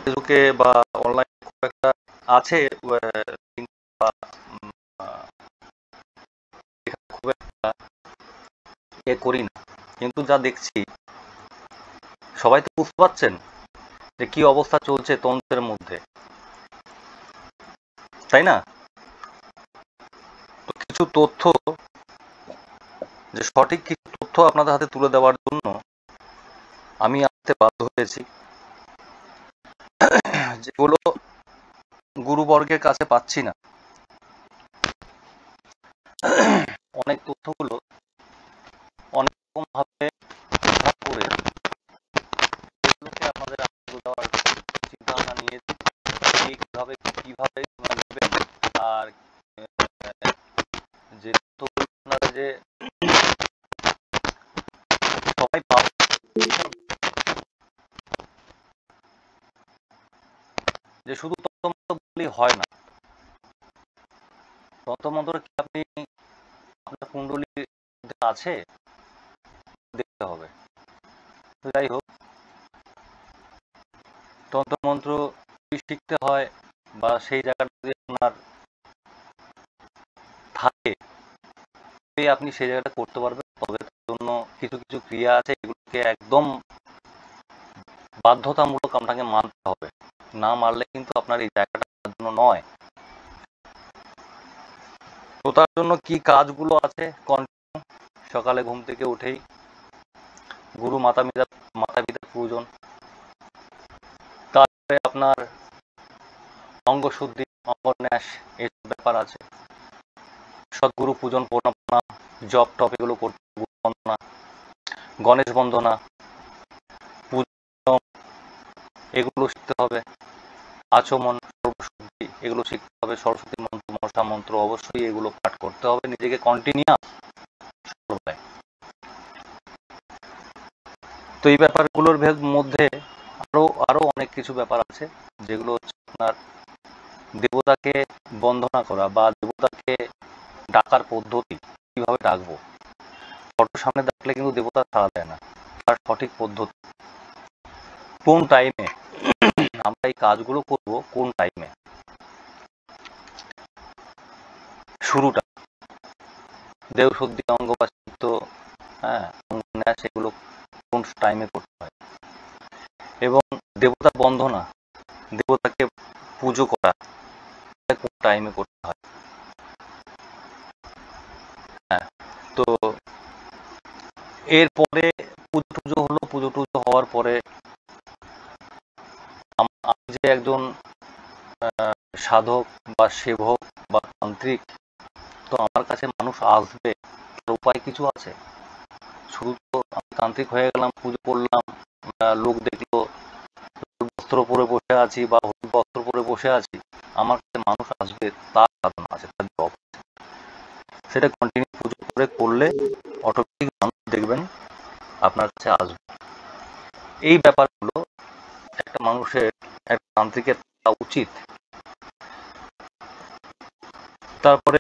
ফেসবুকে বা অনলাইনে খুব একটা আছে, link বা আহ, খুব একটা করি না, কিন্তু যা দেখছি সবাই তো বুঝতে পারছেন যে কি অবস্থা চলছে তন্ত্রের মধ্যে, তাই না? তো কিছু তথ্য, যে সঠিক কিছু তথ্য আপনাদের হাতে তুলে দেওয়ার জন্য আমি আসতে বাধ্য হয়েছি, যেগুলো গুরুবর্গের কাছে পাচ্ছি না। অনেক তথ্যগুলো অনেক রকম ভাবে ভাগ করে এগুলোকে আপনাদের আনন্দ দেওয়ার চিন্তা ভাবনা নিয়েছি। কিভাবে কিভাবে নেবেন, আর যে তথ্যগুলো আপনারা যে সবাই পাবেন, যে শুধু তন্ত্রমন্ত্র বললেই হয় না। তন্ত্রমন্ত্র কি আপনি আপনার কুণ্ডলী আছে দেখতে হবে। তো যাই হোক, তন্ত্রমন্ত্র যদি শিখতে হয় বা সেই জায়গাটা যদি আপনার থাকে, তবেই আপনি সেই জায়গাটা করতে পারবেন। তবে তার জন্য কিছু কিছু ক্রিয়া আছে, এগুলোকে একদম বাধ্যতামূলক আপনাকে মানতে হবে। না মানলে কিন্তু আপনার এই জায়গাটা আপনার জন্য নয়। তো তার জন্য কি কাজগুলো আছে, কন্টিনিউ সকালে ঘুম থেকে উঠেই গুরু মাতা পিতার পূজন, তারপরে আপনার অঙ্গশুদ্ধি, অঙ্গন্যাস, এইসব ব্যাপার আছে। সদ্গুরু পূজন, প্রণাম, জপ টপ এগুলো করতে, গুরু বন্দনা, গণেশ বন্দনা, পূজন, এগুলো শিখতে হবে। আচমন, সর্বশুদ্ধি, এগুলো শিখতে হবে। সরস্বতী মন্ত্র, মনসা মন্ত্র, অবশ্যই এগুলো পাঠ করতে হবে নিজেকে কন্টিনিউয়াস। তো এই ব্যাপারগুলোর মধ্যে আরো আরো অনেক কিছু ব্যাপার আছে, যেগুলো হচ্ছে আপনার দেবতাকে বন্দনা করা বা দেবতাকে ডাকার পদ্ধতি, কিভাবে ডাকবো। ফটোর সামনে ডাকলে কিন্তু দেবতা সাড়া দেয় না, তার সঠিক পদ্ধতি, কোন টাইমে আমরা এই কাজগুলো করব, কোন টাইমে শুরুটা, দেহশুদ্ধি, অঙ্গবাসিত্ব, হ্যাঁ, অঙ্গন্যাস, এগুলো কোন টাইমে করতে হয়, এবং দেবতা বন্দনা, দেবতাকে পুজো করা কোন টাইমে করতে হয়। হ্যাঁ, তো এরপরে পুজো টুজো হলো, পুজো টুজো হওয়ার পরে আমি যে একজন সাধক বা সেবক বা তান্ত্রিক, তো আমার কাছে মানুষ আসবে, তার উপায় কিছু আছে? শুধু তো আমি তান্ত্রিক হয়ে গেলাম, পুজো করলাম, লোক দেখলো বস্ত্র পরে বসে আছি বা হলুদ বস্ত্র পরে বসে আছি, আমার কাছে মানুষ আসবে, তার সাধনা আছে, তার জব, সেটা কন্টিনিউ পুজো করে করলে অটোমেটিক মানুষ দেখবেন আপনার কাছে আসবে। এই ব্যাপারগুলো একটা মানুষের, একটা তান্ত্রিকের থাকা উচিত। তারপরে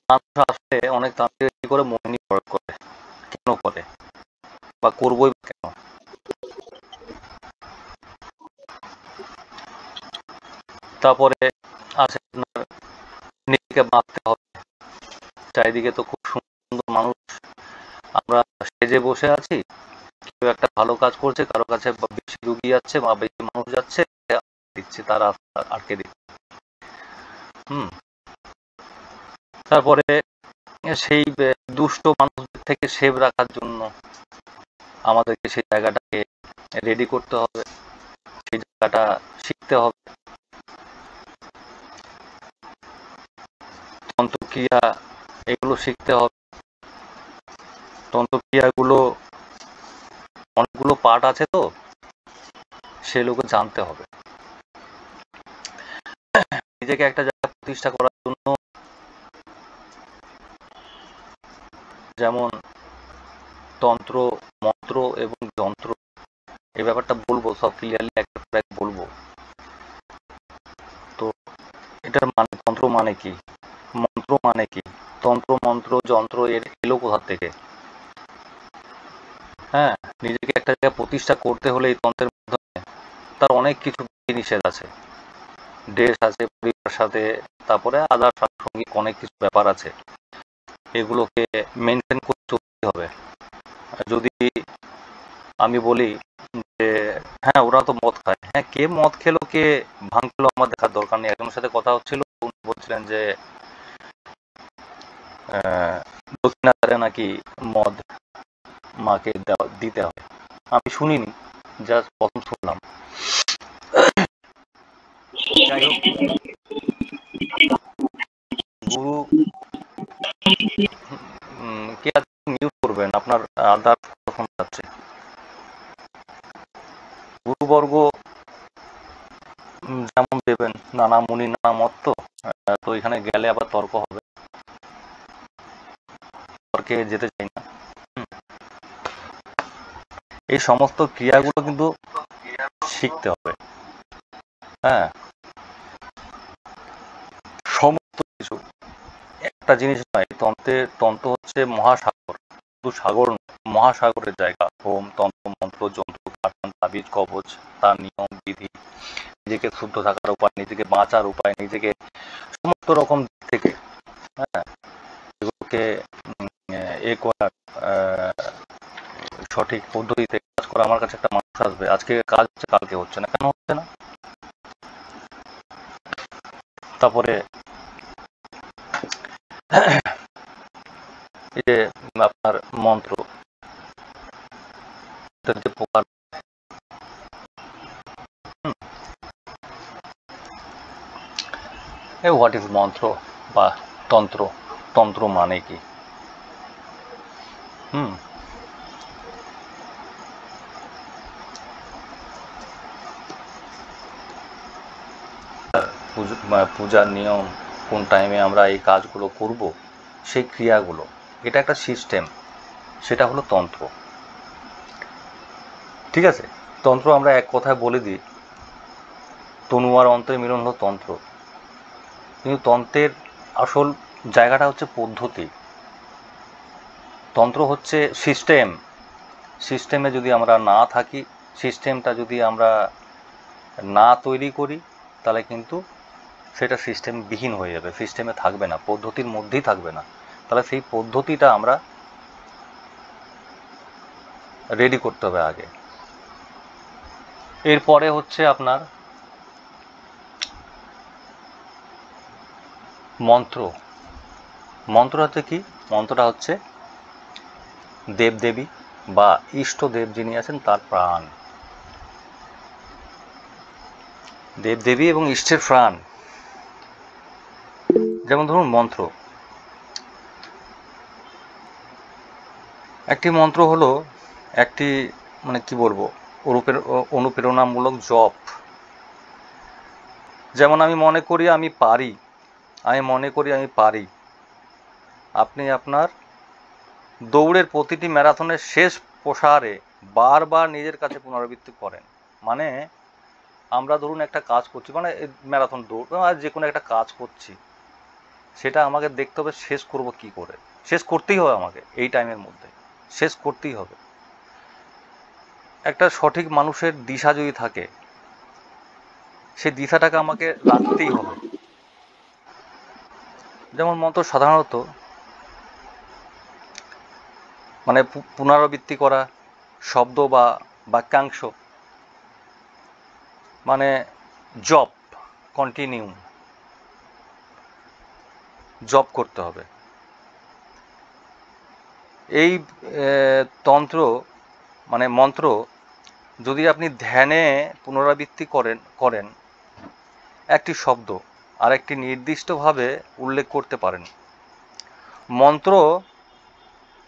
মানুষ আসলে অনেক তান্ত্রিক কি করে মোহিনী প্রয়োগ করে, কেন করে বা করবোই বা কেন? তারপরে আছে আপনার নিজেকে বাঁধতে হবে। চারিদিকে তো খুব সুন্দর মানুষ, আমরা সেজে বসে আছি, কেউ একটা ভালো কাজ করছে, কারো কাছে বেশি রুগী যাচ্ছে বা বেশি মানুষ যাচ্ছে, দিচ্ছে, তার রাস্তা আটকে দিচ্ছে। হুম। তারপরে সেই দুষ্ট মানুষদের থেকে সেভ রাখার জন্য আমাদেরকে সেই জায়গাটাকে রেডি করতে হবে, সেই জায়গাটা শিখতে হবে। তন্ত্রক্রিয়া, এগুলো শিখতে হবে। তন্ত্রক্রিয়াগুলো অনেকগুলো পার্ট আছে, তো সেগুলোকে জানতে হবে। নিজেকে একটা জায়গা প্রতিষ্ঠা করার জন্য, যেমন তন্ত্র, মন্ত্র এবং যন্ত্র, এই ব্যাপারটা বলবো সব ক্লিয়ারলি একটা পর এক বলবো। তো এটার মানে, তন্ত্র মানে কি, মন্ত্র মানে কি, তন্ত্র মন্ত্র যন্ত্র এর এলো কোথা থেকে? হ্যাঁ, নিজেকে একটা জায়গায় প্রতিষ্ঠা করতে হলে এই তন্ত্রের মাধ্যমে তার অনেক কিছু নিষেধ আছে, ড্রেস আছে, পরিবার সাথে, তারপরে আদার প্রাসঙ্গিক অনেক কিছু ব্যাপার আছে, এগুলোকে মেনটেন করে চলতে হবে। যদি আমি বলি যে হ্যাঁ ওরা তো মদ খায়, হ্যাঁ কে মদ খেলো কে ভাঙ খেলো আমার দেখার দরকার নেই। একজনের সাথে কথা হচ্ছিল, উনি বলছিলেন যে দক্ষিণাচারে নাকি মদ মাকে দিতে হয়। আমি শুনিনি, জাস্ট প্রথম শুনলাম। যাই হোক, গুরু কে মিউট করবেন, আপনার আদার ফোন যাচ্ছে। গুরুবর্গ যেমন দেবেন, নানা মুনি নানা মত, তো এখানে গেলে আবার তর্ক হবে, তর্কে যেতে চাই না। এই সমস্ত ক্রিয়াগুলো কিন্তু শিখতে হবে। হ্যাঁ, সমস্ত কিছু একটা জিনিস নয়, তন্ত্র হচ্ছে মহাসাগর, শুধু সাগর নয়, মহাসাগরের জায়গা। হোম, তন্ত্র, মন্ত্র, যন্ত্র, পাঠন, তাবিজ, কবচ, তার নিয়ম বিধি, নিজেকে শুদ্ধ থাকার উপায়, নিজেকে বাঁচার উপায়, নিজেকে সমস্ত রকম দিক থেকে, হ্যাঁ, এগুলোকে এ করার সঠিক পদ্ধতিতে কাজ করা। আমার কাছে একটা মানুষ আসবে, আজকে কাজ হচ্ছে কালকে হচ্ছে না, কেন হচ্ছে না? তারপরে এই যে আপনার মন্ত্র, যে প্রকার, হোয়াট ইজ মন্ত্র বা তন্ত্র, তন্ত্র মানে কি? হুম, পূজার নিয়ম, কোন টাইমে আমরা এই কাজগুলো করব, সেই ক্রিয়াগুলো, এটা একটা সিস্টেম, সেটা হলো তন্ত্র। ঠিক আছে, তন্ত্র আমরা এক কথায় বলে দিই, তনু আর অন্তরের মিলন হলো তন্ত্র। কিন্তু তন্ত্রের আসল জায়গাটা হচ্ছে পদ্ধতি। তন্ত্র হচ্ছে সিস্টেম। সিস্টেমে যদি আমরা না থাকি, সিস্টেমটা যদি আমরা না তৈরি করি, তাহলে কিন্তু সেটা সিস্টেমবিহীন হয়ে যাবে, সিস্টেমে থাকবে না, পদ্ধতির মধ্যেই থাকবে না। তাহলে সেই পদ্ধতিটা আমরা রেডি করতে হবে আগে। এরপরে হচ্ছে আপনার মন্ত্র। মন্ত্র হচ্ছে কি? মন্ত্রটা হচ্ছে দেবদেবী বা ইষ্টদেব যিনি আছেন তার প্রাণ, দেবদেবী এবং ইষ্টের প্রাণ। যেমন ধরুন মন্ত্র, একটি মন্ত্র হলো একটি, মানে কি বলবো, অনুপ্রেরণামূলক জপ। যেমন আমি মনে করি আমি পারি, আমি মনে করি আমি পারি। আপনি আপনার দৌড়ের প্রতিটি ম্যারাথনের শেষ প্রসারে বারবার নিজের কাছে পুনরাবৃত্তি করেন। মানে আমরা ধরুন একটা কাজ করছি, মানে ম্যারাথন দৌড় আর যে কোনো একটা কাজ করছি, সেটা আমাকে দেখতে হবে শেষ করব কি করে। শেষ করতেই হবে আমাকে, এই টাইমের মধ্যে শেষ করতেই হবে। একটা সঠিক মানুষের দিশা যদি থাকে, সেই দিশাটাকে আমাকে রাখতেই হবে। যেমন মন্ত্র সাধারণত মানে পুনরাবৃত্তি করা শব্দ বা বাক্যাংশ, মানে জপ, কন্টিনিউ জপ করতে হবে। এই তন্ত্র মানে মন্ত্র যদি আপনি ধ্যানে পুনরাবৃত্তি করেন একটি শব্দ আর একটি নির্দিষ্টভাবে উল্লেখ করতে পারেন। মন্ত্র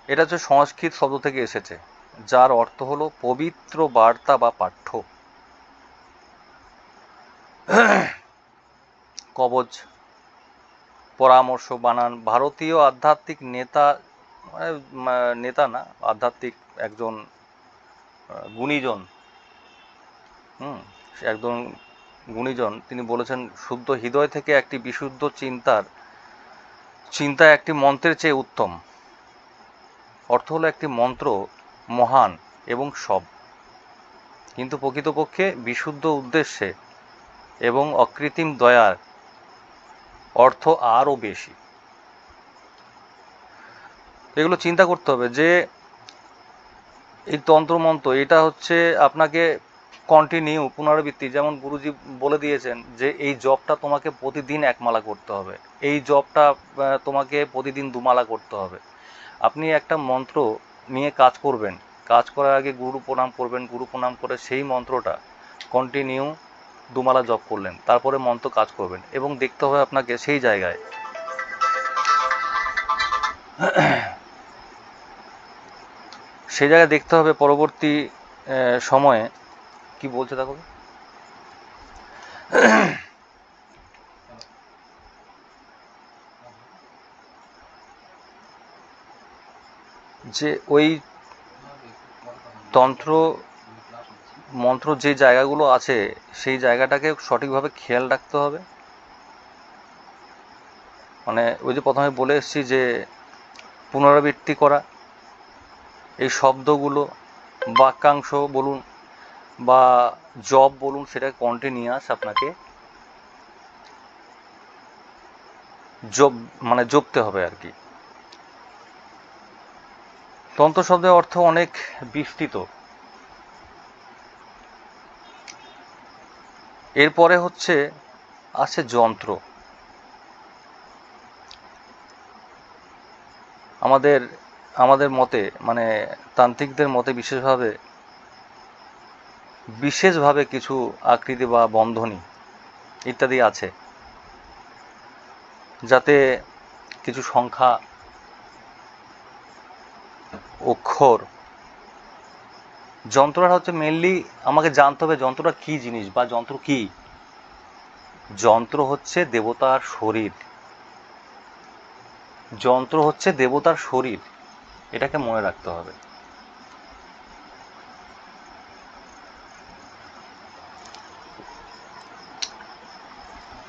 এটা হচ্ছে সংস্কৃত শব্দ থেকে এসেছে, যার অর্থ হলো পবিত্র বার্তা বা পাঠ্য। কবচ, পরামর্শ, বানান ভারতীয় আধ্যাত্মিক নেতা, নেতা না, আধ্যাত্মিক একজন গুণীজন, একজন গুণীজন, তিনি বলেছেন শুদ্ধ হৃদয় থেকে একটি বিশুদ্ধ চিন্তা একটি মন্ত্রের চেয়ে উত্তম। অর্থ হলো একটি মন্ত্র মহান এবং সব, কিন্তু প্রকৃতপক্ষে বিশুদ্ধ উদ্দেশ্যে এবং অকৃত্রিম দয়ার অর্থ আরও বেশি। এগুলো চিন্তা করতে হবে যে এই তন্ত্রমন্ত্র এটা হচ্ছে আপনাকে কন্টিনিউ পুনরাবৃত্তি, যেমন গুরুজি বলে দিয়েছেন যে এই জবটা তোমাকে প্রতিদিন একমালা করতে হবে, এই জবটা তোমাকে প্রতিদিন দুমালা করতে হবে। আপনি একটা মন্ত্র নিয়ে কাজ করবেন, কাজ করার আগে গুরু প্রণাম করবেন, গুরু প্রণাম করে সেই মন্ত্রটা কন্টিনিউ দুমালা জপ করলেন, তারপরে মন্ত্র কাজ করবেন এবং দেখতে হবে আপনাকে সেই জায়গায় দেখতে হবে পরবর্তী সময়ে কি বলছে দেখো, যে ওই তন্ত্র মন্ত্র যে জায়গাগুলো আছে সেই জায়গাটাকে সঠিকভাবে খেয়াল রাখতে হবে। মানে ওই যে প্রথমে বলে এসেছি যে পুনরাবৃত্তি করা, এই শব্দগুলো বাক্যাংশ বলুন বা জব বলুন, সেটা কন্টিনিউয়াস আপনাকে জপতে হবে আর কি। তন্ত্র শব্দের অর্থ অনেক বিস্তৃত। এরপরে হচ্ছে আছে যন্ত্র। আমাদের মতে, মানে তান্ত্রিকদের মতে বিশেষভাবে কিছু আকৃতি বা বন্ধনী ইত্যাদি আছে, যাতে কিছু সংখ্যা, অক্ষর, যন্ত্রটা হচ্ছে মেনলি আমাকে জানতে হবে যন্ত্রটা কি জিনিস বা যন্ত্র কি। যন্ত্র হচ্ছে দেবতার শরীর, যন্ত্র হচ্ছে দেবতার শরীর, এটাকে মনে রাখতে হবে।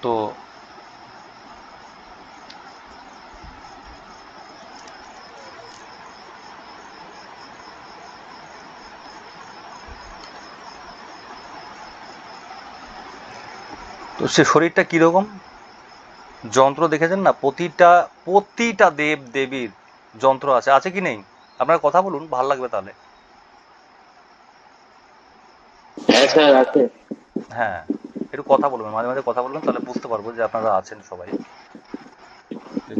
তো তো সে শরীরটা কীরকম, যন্ত্র দেখেছেন না, প্রতিটা দেব দেবীর যন্ত্র আছে, আছে কি নেই? আপনারা কথা বলুন, ভাল লাগবে তাহলে। হ্যাঁ, একটু কথা বলবেন, মাঝে মাঝে কথা বলবেন, তাহলে বুঝতে পারবো যে আপনারা আছেন সবাই।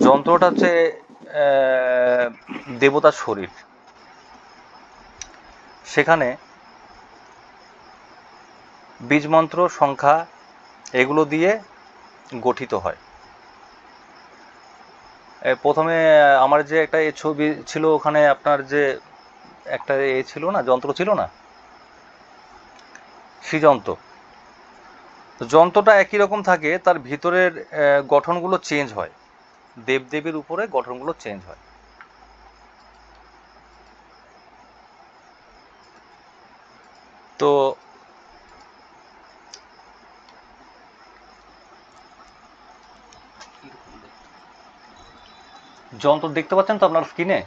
যন্ত্রটা হচ্ছে দেবতার শরীর, সেখানে বীজমন্ত্র, সংখ্যা এগুলো দিয়ে গঠিত হয়। প্রথমে আমার যে একটা ছবি ছিল, ওখানে আপনার যে একটা ছিল না, যন্ত্র ছিল না, শ্রীযন্ত্র। যন্ত্রটা একই রকম থাকে, তার ভিতরের গঠনগুলো চেঞ্জ হয়, দেবদেবীর উপরে গঠনগুলো চেঞ্জ হয়। তো যন্ত্র দেখতে পাচ্ছেন তো আপনার স্ক্রিনে?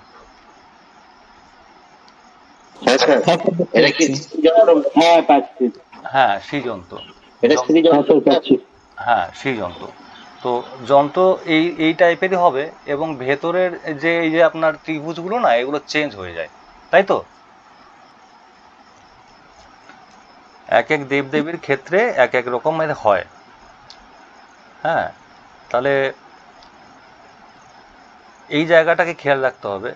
হ্যাঁ, শ্রীযন্ত্র। হ্যাঁ, শ্রীযন্ত্র। তো যন্ত্র এই টাইপেরই হবে এবং ভেতরের যে এই যে আপনার ত্রিভুজগুলো না, এগুলো চেঞ্জ হয়ে যায়, তাই তো? এক এক দেবদেবীর ক্ষেত্রে এক এক রকমের হয়। হ্যাঁ, তাহলে এই জায়গাটাকে খেয়াল রাখতে হবে।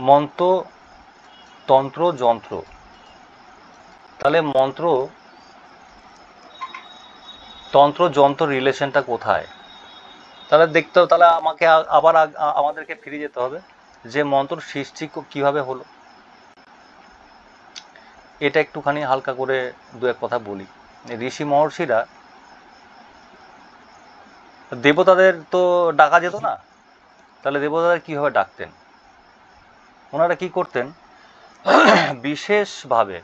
মন্ত্র, তন্ত্র, যন্ত্র, তাহলে তন্ত্র যন্ত্র রিলেশনটা কোথায়? তাহলে দেখতে হবে, তাহলে আমাকে আবার আমাদেরকে ফিরে যেতে হবে যে মন্ত্র সৃষ্টি কিভাবে হলো। এটা একটুখানি হালকা করে দু এক কথা বলি। ঋষি মহর্ষিরা, দেবতাদের তো ডাকা যেত না, তাহলে দেবতাদের কীভাবে ডাকতেন? ওনারা কি করতেন, বিশেষভাবে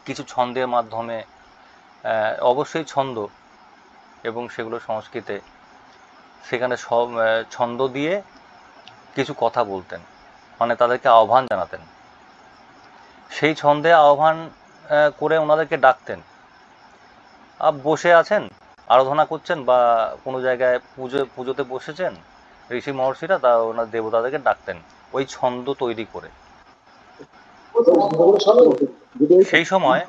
কিছু ছন্দের মাধ্যমে, অবশ্যই ছন্দ, এবং সেগুলো সংস্কৃতে, সেখানে সব ছন্দ দিয়ে কিছু কথা বলতেন, মানে তাদেরকে আহ্বান জানাতেন। সেই ছন্দে আহ্বান করে ওনাদেরকে ডাকতেন। বসে আছেন, আরাধনা করছেন বা কোনো জায়গায় পুজোতে বসেছেন, ঋষি মহর্ষিরা তা ওনার দেবতাদেরকে ডাকতেন ওই ছন্দ তৈরি করে। সেই সময়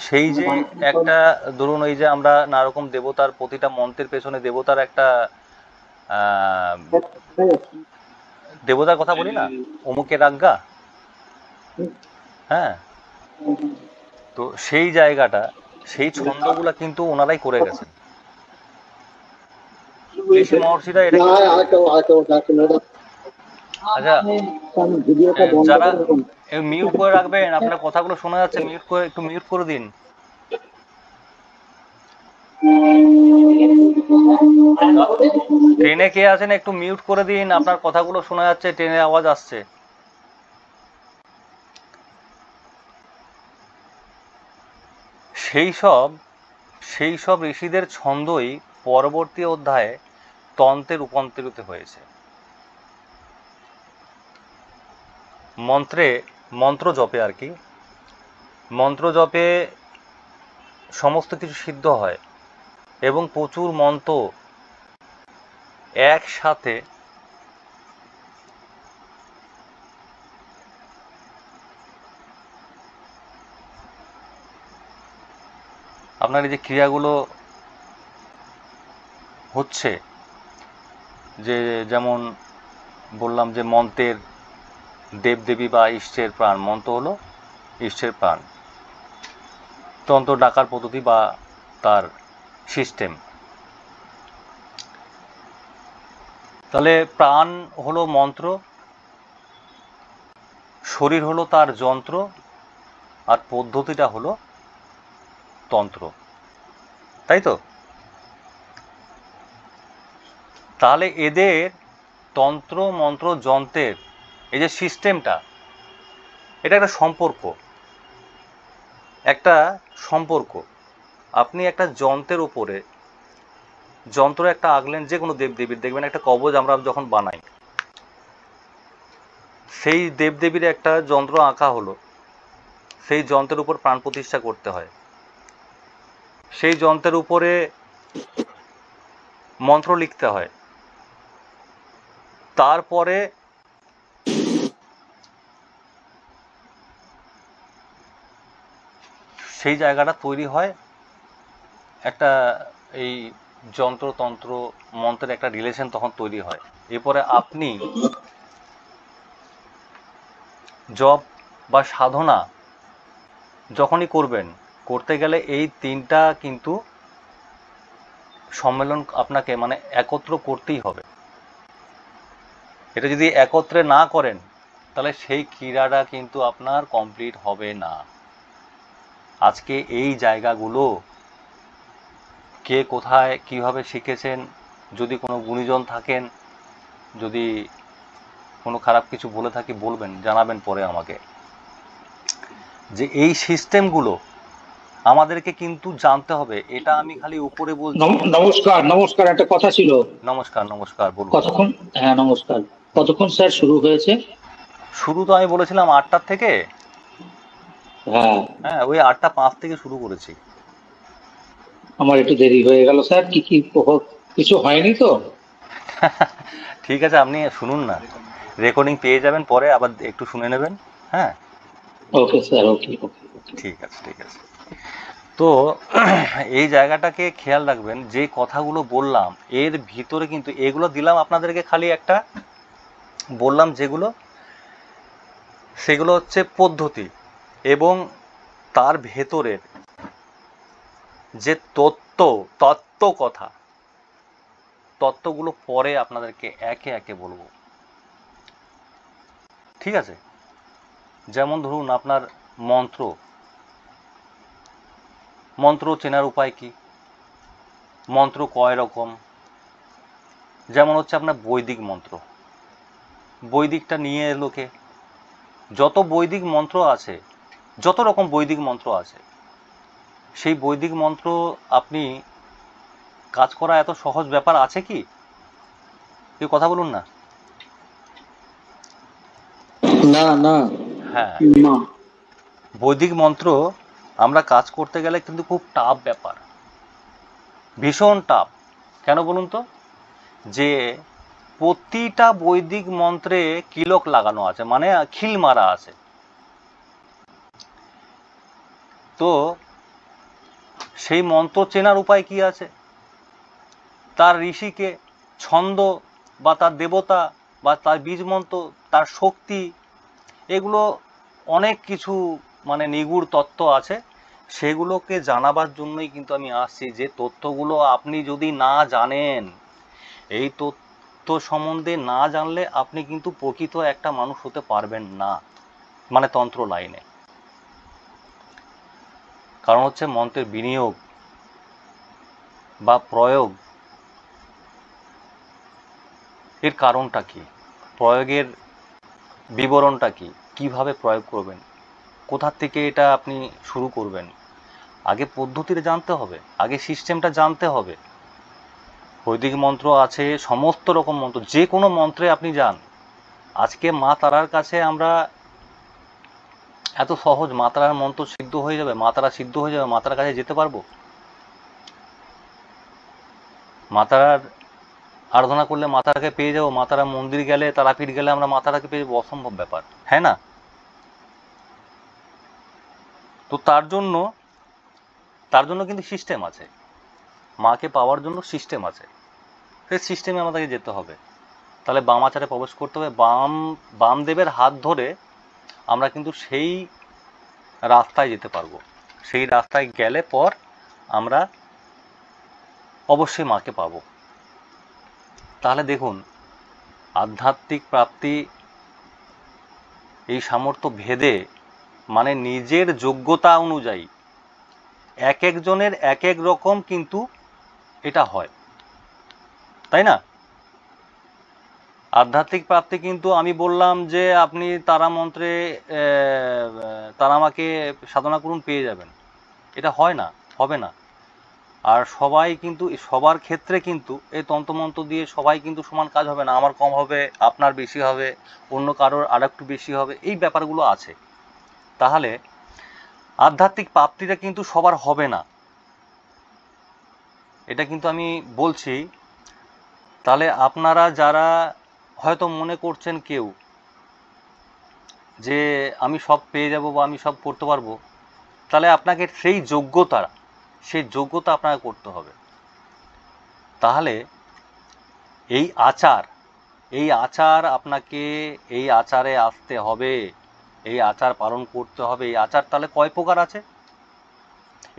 সেই যে একটা ধরুন, ওই যে আমরা নানা রকম দেবতার, প্রতিটা মন্ত্রের পেছনে দেবতার একটা দেবতার কথা বলি না, অমুকের আজ্ঞা, হ্যাঁ, তো সেই জায়গাটা, সেই ছন্দগুলা কিন্তু ওনারাই করে গেছেন, ঋষি মহর্ষিরা এটা। আচ্ছা, যারা মিউট করে রাখবেন, আপনার কথাগুলো শোনা যাচ্ছে, মিউট করে, একটু মিউট করে দিন। ট্রেনে কে আছেন একটু মিউট করে দিন, আপনার কথাগুলো শোনা যাচ্ছে, ট্রেনের আওয়াজ আসছে। সেই সব ঋষিদের ছন্দই পরবর্তী অধ্যায়ে তন্ত্রে রূপান্তরিত হয়েছে। মন্ত্র জপে আর কি, মন্ত্র জপে সমস্ত কিছু সিদ্ধ হয় এবং প্রচুর মন্ত্র একসাথে আপনার এই যে ক্রিয়াগুলো হচ্ছে, যে যেমন বললাম যে মন্ত্রের দেবদেবী বা ইষ্টের প্রাণ, মন্ত্র হলো ইষ্টের প্রাণ, তন্ত্র ডাকার পদ্ধতি বা তার সিস্টেম। তাহলে প্রাণ হলো মন্ত্র, শরীর হলো তার যন্ত্র, আর পদ্ধতিটা হলো তন্ত্র, তাই তো? তাহলে এদের তন্ত্র মন্ত্র যন্ত্রের এই যে সিস্টেমটা, এটা একটা সম্পর্ক। আপনি একটা যন্ত্রের উপরে, যন্ত্র একটা আঁকলেন, যে কোনো দেবদেবীর, দেখবেন একটা কবচ আমরা যখন বানাই, সেই দেবদেবীর একটা যন্ত্র আঁকা হলো, সেই যন্ত্রের উপর প্রাণ প্রতিষ্ঠা করতে হয়, সেই যন্ত্রের উপরে মন্ত্র লিখতে হয়, তারপরে সেই জায়গাটা তৈরি হয়, একটা এই যন্ত্রতন্ত্র মন্ত্রের একটা রিলেশন তখন তৈরি হয়। এরপরে আপনি জপ বা সাধনা যখনই করবেন, করতে গেলে এই তিনটা কিন্তু সম্মেলন আপনাকে মানে একত্র করতেই হবে। এটা যদি একত্রে না করেন, তাহলে সেই ক্রীড়াটা কিন্তু আপনার কমপ্লিট হবে না। আজকে এই জায়গাগুলো কে কোথায় কিভাবে শিখেছেন, যদি কোনো গুণীজন থাকেন, যদি কোনো খারাপ কিছু বলে থাকি বলবেন, জানাবেন পরে আমাকে, যে এই সিস্টেমগুলো আমাদেরকে কিন্তু জানতে হবে। এটা আমি খালি উপরে বলছি। নমস্কার, একটা কথা ছিল। নমস্কার, বলুন। কতক্ষণ? হ্যাঁ নমস্কার, কতক্ষণ স্যার শুরু হয়েছে? শুরু তো আমি বলেছিলাম 8টার থেকে। হ্যাঁ, ওই 8:05 থেকে শুরু করেছি। আমার একটু দেরি হয়ে গেল স্যার। কি কিছু হয়নি তো? ঠিক আছে, আপনি শুনুন না, রেকর্ডিং পেয়ে যাবেন পরে, আবার একটু শুনে নেবেন। হ্যাঁ, ওকে স্যার, ওকে। ঠিক আছে। তো এই জায়গাটাকে খেয়াল রাখবেন, যে কথাগুলো বললাম এর ভিতরে কিন্তু এগুলো দিলাম আপনাদেরকে, খালি একটা বললাম যেগুলো, সেগুলো হচ্ছে পদ্ধতি, এবং তার ভেতরের যে তত্ত্বগুলো পরে আপনাদেরকে একে একে বলবো, ঠিক আছে? যেমন ধরুন আপনার মন্ত্র চেনার উপায় কি, মন্ত্র কয় রকম। যেমন হচ্ছে আপনার বৈদিকটা নিয়ে এলো কে? যত রকম বৈদিক মন্ত্র আছে, সেই বৈদিক মন্ত্র আপনি কাজ করা এত সহজ ব্যাপার আছে কি? কেউ কথা বলুন না। না না হ্যাঁ, না, বৈদিক মন্ত্র আমরা কাজ করতে গেলে কিন্তু খুব টাফ ব্যাপার, ভীষণ টাফ। কেন বলুন তো? যে প্রতিটা বৈদিক মন্ত্রে কিলক লাগানো আছে, মানে খিল মারা আছে। তো সেই মন্ত্র চেনার উপায় কি আছে? তার ঋষিকে, ছন্দ বা তার দেবতা বা তার বীজ মন্ত্র, তার শক্তি, এগুলো অনেক কিছু মানে নিগূঢ় তত্ত্ব আছে। সেগুলোকে জানাবার জন্যই কিন্তু আমি আসছি, যে তথ্যগুলো আপনি যদি না জানেন, এই তথ্য সম্বন্ধে না জানলে আপনি কিন্তু প্রকৃত একটা মানুষ হতে পারবেন না, মানে তন্ত্র লাইনে। কারণ হচ্ছে মন্ত্রের বিনিয়োগ বা প্রয়োগ, এর কারণটা কি, প্রয়োগের বিবরণটা কি, কিভাবে প্রয়োগ করবেন, কোথা থেকে এটা আপনি শুরু করবেন, আগে পদ্ধতিটা জানতে হবে, আগে সিস্টেমটা জানতে হবে। বৈদিক মন্ত্র আছে, সমস্ত রকম মন্ত্র, যে কোনো মন্ত্রে আপনি যান। আজকে মা তারার কাছে আমরা এত সহজ, মা তারার মন্ত্র সিদ্ধ হয়ে যাবে, মা তারা সিদ্ধ হয়ে যাবে, মা তারার কাছে যেতে পারবো? মা তারার আরাধনা করলে মা তারাকে পেয়ে যাবো? মা তারা মন্দির গেলে, তারাপীঠ গেলে আমরা মা তারাকে পেয়ে যাবো? অসম্ভব ব্যাপার, হ্যাঁ না? তো তার জন্য কিন্তু সিস্টেম আছে, মাকে পাওয়ার জন্য সিস্টেম আছে। সেই সিস্টেমে আমাদেরকে যেতে হবে। তাহলে বাম আচারে প্রবেশ করতে হবে, বামদেবের হাত ধরে আমরা কিন্তু সেই রাস্তায় যেতে পারবো। সেই রাস্তায় গেলে পর আমরা অবশ্যই মাকে পাবো। তাহলে দেখুন, আধ্যাত্মিক প্রাপ্তি এই সামর্থ্য ভেদে, মানে নিজের যোগ্যতা অনুযায়ী এক একজনের এক এক রকম কিন্তু এটা হয়, তাই না? আধ্যাত্মিক প্রাপ্তি কিন্তু আমি বললাম যে আপনি তারা মন্ত্রে তারা মাকে সাধনা করুন, পেয়ে যাবেন, এটা হয় না, হবে না। আর সবাই কিন্তু, সবার ক্ষেত্রে কিন্তু এই তন্ত্রমন্ত্র দিয়ে সবাই কিন্তু সমান কাজ হবে না। আমার কম হবে, আপনার বেশি হবে, অন্য কারোর আর একটু বেশি হবে, এই ব্যাপারগুলো আছে। তাহলে আধ্যাত্মিক প্রাপ্তিটা কিন্তু সবার হবে না, এটা কিন্তু আমি বলছি। তাহলে আপনারা যারা হয়তো মনে করছেন কেউ যে আমি সব পেয়ে যাব বা আমি সব করতে পারবো, তাহলে আপনাকে সেই যোগ্যতা আপনাকে করতে হবে। তাহলে এই আচার আপনাকে, এই আচারে আসতে হবে, এই আচার পালন করতে হবে। এই আচার তাহলে কয় প্রকার আছে?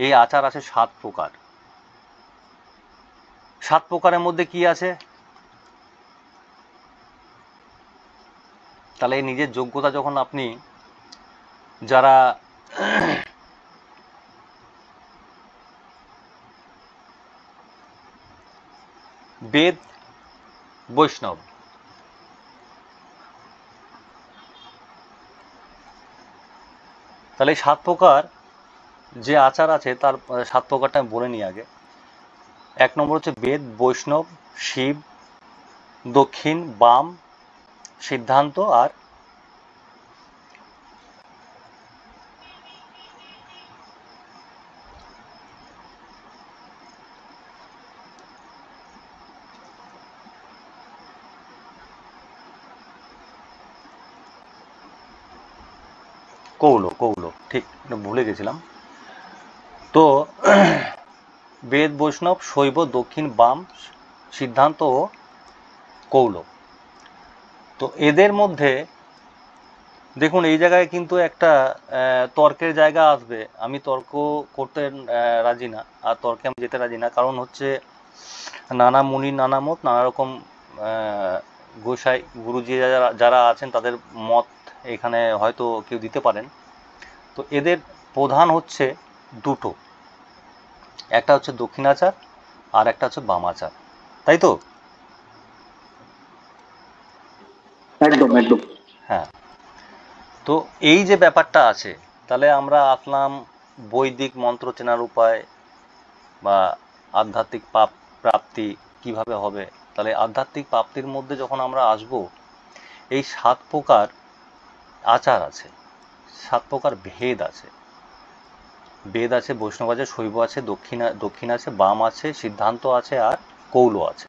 এই আচার আছে 7 প্রকার। 7 প্রকারের মধ্যে কি আছে? তাহলে এই নিজের যোগ্যতা যখন আপনি, যারা বেদ, বৈষ্ণব, তাহলে এই 7 প্রকার যে আচার আছে, তার 7 প্রকারটা আমি বলে নিই আগে। 1 নম্বর হচ্ছে বেদ, বৈষ্ণব, শিব, দক্ষিণ, বাম, সিদ্ধান্ত আর কৌল, ঠিক, ভুলে গেছিলাম। তো বেদ, বৈষ্ণব, শৈব, দক্ষিণ, বাম, সিদ্ধান্ত ও কৌল। তো এদের মধ্যে দেখুন, এই জায়গায় কিন্তু একটা তর্কের জায়গা আসবে। আমি তর্ক করতে রাজি না, আর তর্কে আমি যেতে রাজি না। কারণ হচ্ছে নানা মুনির নানা মত, নানা রকম গোসাই গুরুজি যারা আছেন তাদের মত এখানে হয়তো কেউ দিতে পারেন। তো এদের প্রধান হচ্ছে দুটো, একটা হচ্ছে দক্ষিণাচার আর একটা হচ্ছে বামাচার, তাই তো? একদম একদম। হ্যাঁ। তো এই যে ব্যাপারটা আছে, তাহলে আমরা আসলাম বৈদিক মন্ত্র চেনার উপায় বা আধ্যাত্মিক প্রাপ্তি কিভাবে হবে। তাহলে আধ্যাত্মিক প্রাপ্তির মধ্যে যখন আমরা আসব, এই 7 প্রকার আচার আছে, 7 প্রকার ভেদ আছে। বেদ আছে, বৈষ্ণব আছে, শৈব আছে, দক্ষিণ আছে, বাম আছে, সিদ্ধান্ত আছে, আর কৌল আছে।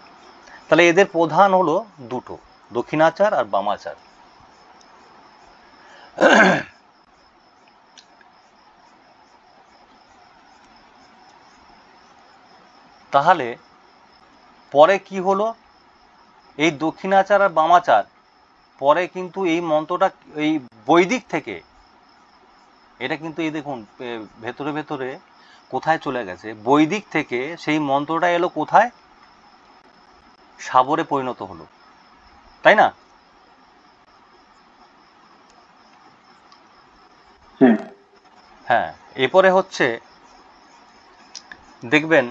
তাহলে এদের প্রধান হলো দুটো, দক্ষিণাচার আর বামাচার। তাহলে পরে কি হলো, এই দক্ষিণাচার আর বামাচার পরে কিন্তু এই মন্ত্রটা এই বৈদিক থেকে, এটা কিন্তু এই দেখুন ভেতরে ভেতরে কোথায় চলে গেছে, বৈদিক থেকে সেই মন্ত্রটা এলো কোথায়, সাবরে পরিণত হলো, তাই না? হ্যাঁ, এরপরে হচ্ছে দেখবেন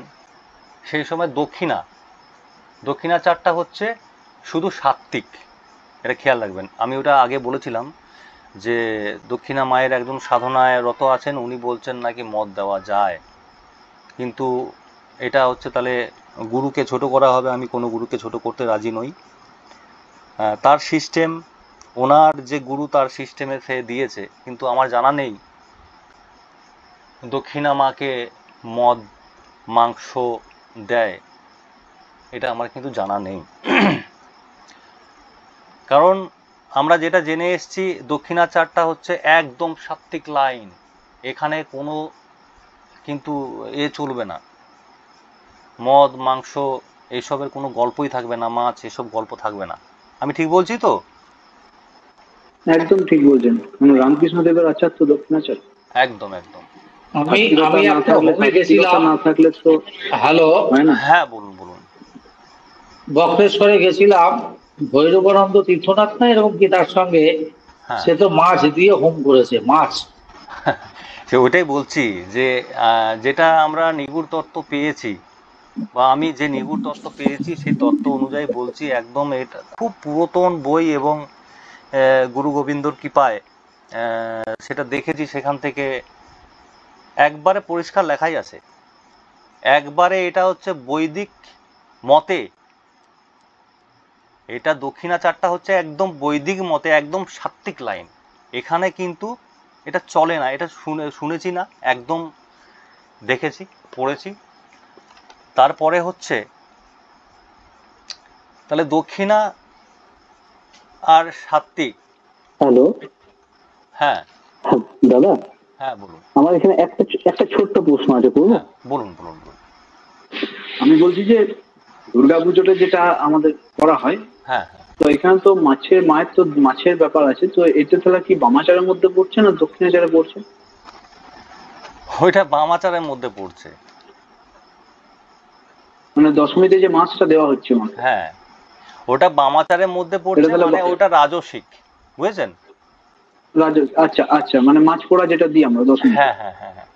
সেই সময় দক্ষিণাচারটা হচ্ছে শুধু সাত্ত্বিক, এটা খেয়াল রাখবেন। আমি ওটা আগে বলেছিলাম যে দক্ষিণা মায়ের একজন সাধনায় রত আছেন, উনি বলছেন নাকি মদ দেওয়া যায়, কিন্তু এটা হচ্ছে তাহলে গুরুকে ছোট করা হবে। আমি কোনো গুরুকে ছোট করতে রাজি নই। তার সিস্টেম, ওনার যে গুরু তার সিস্টেমে সে দিয়েছে, কিন্তু আমার জানা নেই দক্ষিণা মাকে মদ মাংস দেয়, এটা আমার কিন্তু জানা নেই। কারণ আমরা যেটা জেনে এসেছি, দক্ষিণাচারটা হচ্ছে একদম সাত্ত্বিক লাইন, এখানে কোনো কিন্তু চলবে না, মদ মাংস এইসবের কোনো গল্পই থাকবে না, মাছ এসব গল্প থাকবে না। আমি ঠিক বলছি তো? একদম ঠিক বলছেন, রামকৃষ্ণ দেবের আচার তো দক্ষিণাচার। একদম একদম। আমি একটা হোমে গেছিলাম, না থাকলে তো হ্যালো, হ্যাঁ বলুন বলুন। বক্রেশ্বরে গেছিলাম, ভৈরবানন্দ তীর্থনাথ না এরকম কি তার সঙ্গে, সে তো মাছ দিয়ে হোম করেছে, মাছ। সে ওইটাই বলছি যে যেটা আমরা নিগুড় তত্ত্ব পেয়েছি, বা আমি যে নিগুড় তত্ত্ব পেয়েছি সেই তত্ত্ব অনুযায়ী বলছি, একদম এটা খুব পুরাতন বই, এবং গুরু গোবিন্দর কৃপায় সেটা দেখেছি, সেখান থেকে একবারে পরিষ্কার লেখাই আছে, একবারে এটা হচ্ছে বৈদিক মতে, এটা দক্ষিণাচারটা হচ্ছে একদম বৈদিক মতে, একদম সাত্ত্বিক লাইন, এখানে কিন্তু এটা চলে না। এটা শুনেছি না, একদম দেখেছি, পড়েছি। তারপরে হচ্ছে তাহলে দক্ষিণা আর সাত্ত্বিক। হ্যালো, হ্যাঁ দাদা। হ্যাঁ বলুন। আমার এখানে একটা ছোট্ট প্রশ্ন আছে, বলুন। বলুন বলুন বলুন। আমি বলছি যে দুর্গাপুজোটা যেটা আমাদের করা হয়, হ্যাঁ, তো এখানে তো মায়ের তো মাছের ব্যাপার আছে, তো এটা তাহলে কি বামাচারের মধ্যে পড়ছে না দক্ষিণাচারে পড়ছে? ওইটা বামাচারের মধ্যে পড়ছে, মানে দশমীতে যে মাছটা দেওয়া হচ্ছে মাকে, হ্যাঁ ওটা বামাচারের মধ্যে পড়ছে, মানে ওটা রাজসিক, বুঝেছেন? আচ্ছা আচ্ছা, মানে মাছ পোড়া যেটা দিই আমরা দশমী। হ্যাঁ হ্যাঁ হ্যাঁ হ্যাঁ,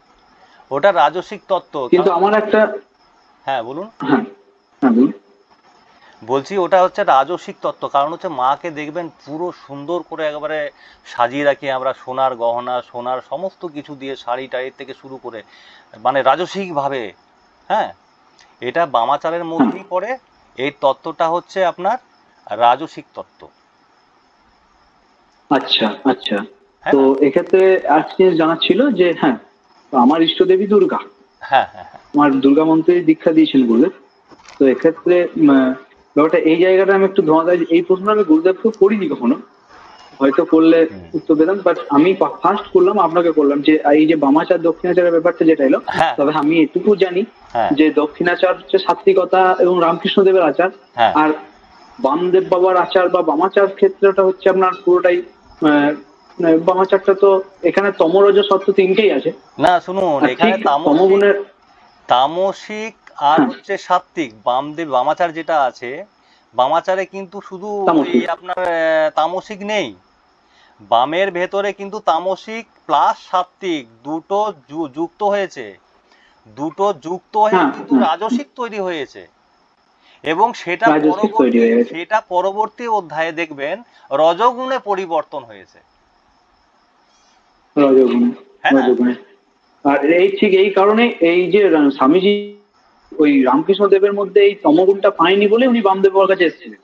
ওটা রাজসিক তত্ত্ব। কিন্তু আমার একটা, হ্যাঁ বলুন। হ্যাঁ হ্যাঁ বলুন। বলছি ওটা হচ্ছে রাজসিক তত্ত্ব, কারণ হচ্ছে মাকে দেখবেন পুরো সুন্দর করে একেবারে সাজিয়ে রাখি আমরা, সোনার গহনা, সোনার সমস্ত কিছু দিয়ে, শাড়ি টাড়ি থেকে শুরু করে, মানে রাজসিক ভাবে। হ্যাঁ, এটা বামাচারের মধ্যেই পড়ে, এই তত্ত্বটা হচ্ছে আপনার রাজসিক তত্ত্ব। আচ্ছা আচ্ছা, তো এক্ষেত্রে আজকে জানা ছিল যে হ্যাঁ, আমার ইষ্ট দেবী দুর্গা, হ্যাঁ হ্যাঁ হ্যাঁ, আমার দুর্গা মন্ত্রে দীক্ষা দিয়েছেন বলে, তো এক্ষেত্রে ব্যাপারটা এই জায়গাটা আমি একটু ধোঁয়া দেয়, এই প্রশ্ন আমি গুরুদেবকে করিনি কখনো, হয়তো করলে উত্তর পেতাম, বাট আমি ফার্স্ট করলাম, আপনাকে করলাম যে এই যে বামাচার দক্ষিণাচারের ব্যাপারটা যেটা এলো, তবে আমি এটুকু জানি যে দক্ষিণাচার হচ্ছে সাত্বিকতা এবং রামকৃষ্ণ দেবের আচার, আর বামদেব বাবার আচার বা বামাচার ক্ষেত্রটা হচ্ছে আপনার পুরোটাই বামাচারটা তো এখানে তমরজ সত্য তিনটেই আছে না। শুনুন, এখানে তামসিক আর হচ্ছে সাত্বিক, বামাচার যেটা আছে, বামাচারে কিন্তু শুধু আপনার তামসিক নেই, বামের ভেতরে কিন্তু তামসিক প্লাস সাত্বিক দুটো যুক্ত হয়েছে, দুটো যুক্ত হয়ে কিন্তু রাজসিক তৈরি হয়েছে, এবং সেটা পরবর্তী অধ্যায়ে দেখবেন রজগুণে পরিবর্তন হয়েছে। আর এই ঠিক এই কারণে এই যে স্বামীজি ওই রামকৃষ্ণ দেবের মধ্যে এই তমগুণটা পায়নি বলে উনি বামদেব বাবার কাছে এসেছিলেন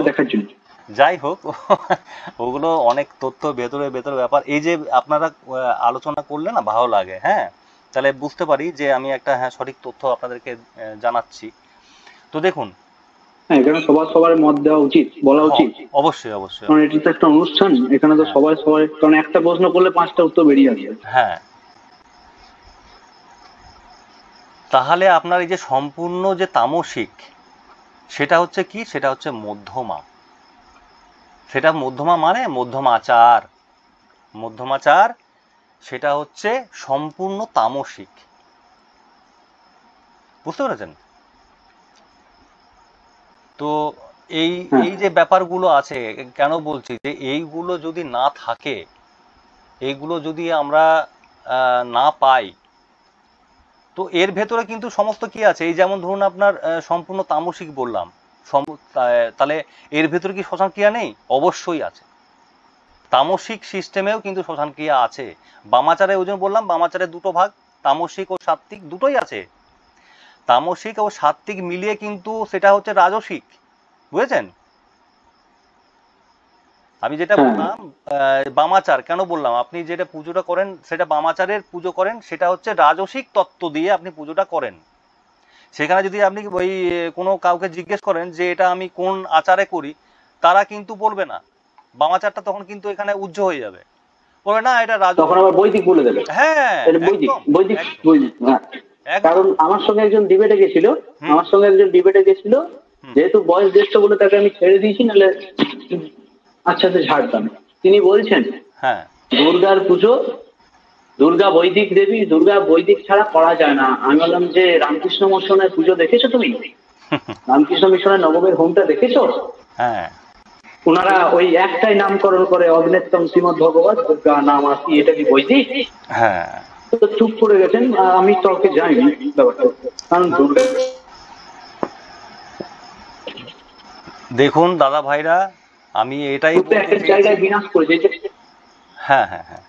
দেখার জন্য। যাই হোক, ওগুলো অনেক তথ্য ভেতরে ভেতরে ব্যাপার। এই যে আপনারা আলোচনা করলে না ভালো লাগে, হ্যাঁ, তাহলে বুঝতে পারি যে আমি একটা সঠিক তথ্য আপনাদেরকে জানাচ্ছি। তো দেখুন, হ্যাঁ, এখানে সবার মত দেওয়া উচিত, বলা উচিত। অবশ্যই অবশ্যই, কারণ এটা তো একটা অনুষ্ঠান, এখানে তো সবাই কারণ একটা প্রশ্ন করলে 5টা উত্তর বেরিয়ে আসবে। হ্যাঁ। তাহলে আপনার এই যে সম্পূর্ণ যে তামসিক, সেটা হচ্ছে কি? সেটা হচ্ছে মধ্যমা। সেটা মধ্যমা মানে মধ্যমাচার। মধ্যমাচার সেটা হচ্ছে সম্পূর্ণ তামসিক। বুঝতে পেরেছেন? তো এই এই যে ব্যাপারগুলো আছে, কেন বলছি যে এইগুলো যদি না থাকে, এইগুলো যদি আমরা না পাই, তো এর ভেতরে কিন্তু সমস্ত কি আছে, এই যেমন ধরুন আপনার সম্পূর্ণ তামসিক বললাম, তাহলে এর ভেতরে কি শ্মশান ক্রিয়া নেই? অবশ্যই আছে। তামসিক সিস্টেমেও কিন্তু শ্মশান ক্রিয়া আছে। বামাচারে ওই জন্য বললাম, বামাচারে দুটো ভাগ, তামসিক ও সাত্ত্বিক দুটোই আছে। তামসিক ও সাত্ত্বিক মিলিয়ে কিন্তু সেটা হচ্ছে রাজসিক। বুঝেছেন? আমি যেটা বললাম বামাচার কেন বললাম, আপনি যেটা পুজোটা করেন সেটা বামাচারের পুজো করেন, সেটা হচ্ছে রাজসিক তত্ত্ব দিয়ে আপনি পুজোটা করেন। সেখানে যদি আপনি ওই কোনো কাউকে জিজ্ঞেস করেন যে এটা আমি কোন আচারে করি, তারা কিন্তু বলবে না। বামাচারটা তখন কিন্তু এখানে উজ্জ্ব হয়ে যাবে, বলবে না এটা তখন আবার বৈদিক বলে দেবে। হ্যাঁ, বৈদিক একদম বৈদিক একদম বৈদিক। কারণ আমার সঙ্গে একজন ডিবেটে গেছিল, যেহেতু বয়স জ্যেষ্ঠ বলে তাকে আমি ছেড়ে দিয়েছি, নাহলে আচ্ছা ঝাড়তাম। তিনি বলছেন হ্যাঁ, দুর্গার পুজো, দুর্গা বৈদিক দেবী, দুর্গা বৈদিক ছাড়া করা যায় না। আমি বললাম যে রামকৃষ্ণ মিশনের পুজো দেখেছো তুমি? রামকৃষ্ণ মিশনের নবমের হোমটা দেখেছো? হ্যাঁ, ওনারা ওই একটাই নামকরণ করে, অগ্নেত্তম শ্রীমদ ভগবত দুর্গা নাম আসি, এটা কি বৈদিক? হ্যাঁ, তো চুপ করে গেছেন। আমি তর্কে যাইনি ব্যাপারটা, কারণ দুর্গা। দেখুন দাদা ভাইরা, আমি এটাই একটা জায়গায় বিনাশ করেছে। হ্যাঁ হ্যাঁ হ্যাঁ,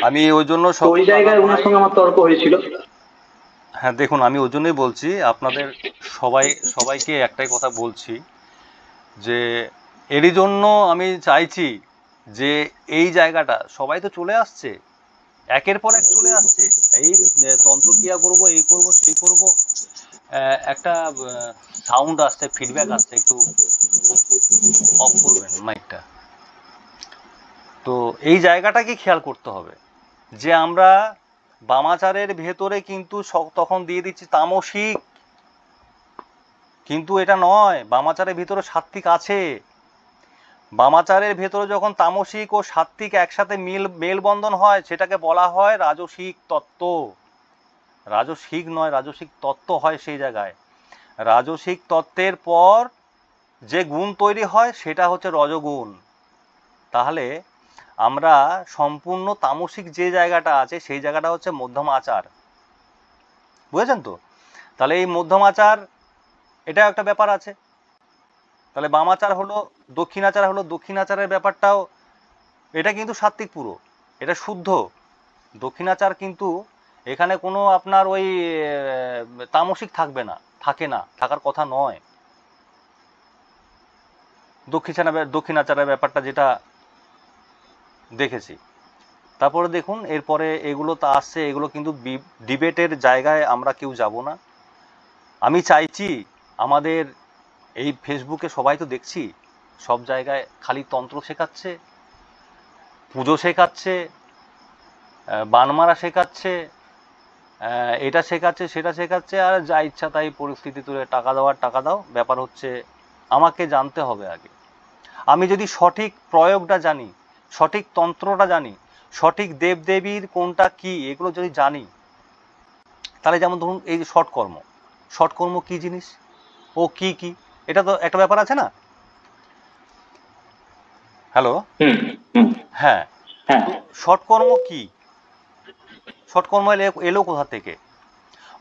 আমি ওই জন্য ওই জায়গায় ওনার সঙ্গে আমার তর্ক হয়েছিল। হ্যাঁ, দেখুন আমি ওই জন্যই বলছি আপনাদের সবাইকে একটাই কথা বলছি, যে এরই জন্য আমি চাইছি যে এই জায়গাটা সবাই তো চলে আসছে, একের পর এক চলে আসছে, এই তন্ত্রক্রিয়া করব, এই করব, সেই করব, একটা সাউন্ড আসছে, ফিডব্যাক আসছে, একটু অফ করবেন মাইকটা। তো এই জায়গাটাকে খেয়াল করতে হবে যে আমরা বামাচারের ভেতরে কিন্তু তখন দিয়ে দিচ্ছি তামসিক, কিন্তু এটা নয়। বামাচারের ভিতরে সাত্ত্বিক আছে। বামাচারের ভেতরে যখন তামসিক ও সাত্ত্বিক একসাথে মেলবন্ধন হয়, সেটাকে বলা হয় রাজসিক তত্ত্ব। রাজসিক নয়, রাজসিক তত্ত্ব হয় সেই জায়গায়। রাজসিক তত্ত্বের পর যে গুণ তৈরি হয় সেটা হচ্ছে রজগুণ। তাহলে আমরা সম্পূর্ণ তামসিক যে জায়গাটা আছে সেই জায়গাটা হচ্ছে মধ্যম আচার। বুঝেছেন তো? তাহলে এই মধ্যম আচার, এটা একটা ব্যাপার আছে। তাহলে বামাচার হলো, দক্ষিণাচার হলো, দক্ষিণাচারের ব্যাপারটাও এটা কিন্তু সাত্ত্বিক পুরো, এটা শুদ্ধ। দক্ষিণাচার কিন্তু এখানে কোনো আপনার ওই তামসিক থাকবে না, থাকে না, থাকার কথা নয়। দক্ষিণাচারের ব্যাপারটা যেটা দেখেছি। তারপরে দেখুন এরপরে এগুলো তো আসছে, এগুলো কিন্তু ডিবেটের জায়গায় আমরা কেউ যাব না। আমি চাইছি আমাদের এই ফেসবুকে সবাই তো দেখছি সব জায়গায় খালি তন্ত্র শেখাচ্ছে, পুজো শেখাচ্ছে, বানমারা শেখাচ্ছে, এটা শেখাচ্ছে, সেটা শেখাচ্ছে, আর যা ইচ্ছা তাই পরিস্থিতি তুলে টাকা দেওয়ার, টাকা দাও। ব্যাপার হচ্ছে আমাকে জানতে হবে আগে। আমি যদি সঠিক প্রয়োগটা জানি, সঠিক তন্ত্রটা জানি, সঠিক দেবদেবীর কোনটা কি এগুলো যদি জানি, তাহলে যেমন ধরুন এই যে ষটকর্ম, ষটকর্ম কি জিনিস, ও কি কি, এটা তো একটা ব্যাপার আছে না? হ্যালো, হ্যাঁ, ষটকর্ম কি? ষটকর্ম এলো কোথা থেকে?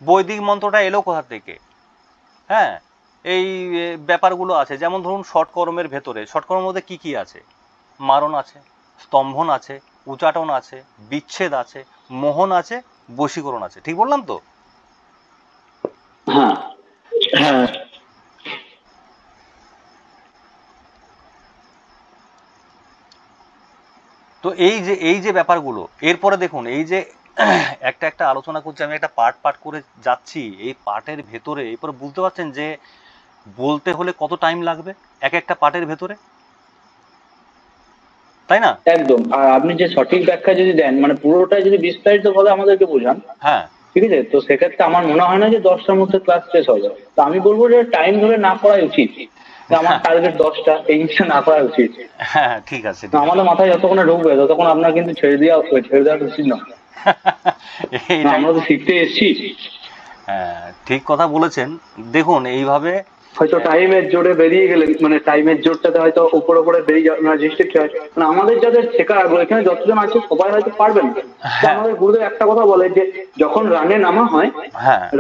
বৈদিক মন্ত্রটা এলো কোথা থেকে? হ্যাঁ, এই ব্যাপারগুলো আছে। যেমন ধরুন ষটকর্মের ভেতরে, ষটকর্মের মধ্যে কি কি আছে? মারণ আছে, স্তম্ভন আছে, উচাটন আছে, বিচ্ছেদ আছে, মোহন আছে, বশীকরণ আছে। ঠিক বললাম তো? হ্যাঁ হ্যাঁ। তো এই যে ব্যাপারগুলো, এরপরে দেখুন এই যে একটা একটা আলোচনা করছি, আমি একটা পার্ট পার্ট করে যাচ্ছি, এই পার্টের ভেতরে এরপরে বুঝতে পারছেন যে বলতে হলে কত টাইম লাগবে এক একটা পার্টের ভেতরে, তাই না? একদম। আর আপনি যে সঠিক ব্যাখ্যা যদি দেন, মানে পুরোটাই যদি বিস্তারিত ভাবে আমাদেরকে বোঝান, হ্যাঁ ঠিক আছে, তো সেক্ষেত্রে আমার মনে হয় না যে 10টার মধ্যে ক্লাস শেষ হয়ে যাবে। তো আমি বলবো যে টাইম ধরে না করাই উচিত। আমার টার্গেট 10টা, এই জিনিসটা না করা উচিত। হ্যাঁ ঠিক আছে, আমাদের মাথায় যতক্ষণ ঢুকবে ততক্ষণ আপনার কিন্তু ছেড়ে দেওয়া উচিত না। আমরা তো শিখতে এসেছি। হ্যাঁ ঠিক কথা বলেছেন। দেখুন এইভাবে হয়তো টাইমের জোরে বেরিয়ে গেলে, মানে টাইমের জোরটাতে হয়তো উপরে বেরিয়ে যাওয়ার রেস্ট্রিক্ট হয়, মানে আমাদের যাদের শেখার আগ্রহ, এখানে যতজন আছে সবাই হয়তো পারবেন না। তো আমাদের গুরুদেব একটা কথা বলে যে যখন রানে নামা হয়,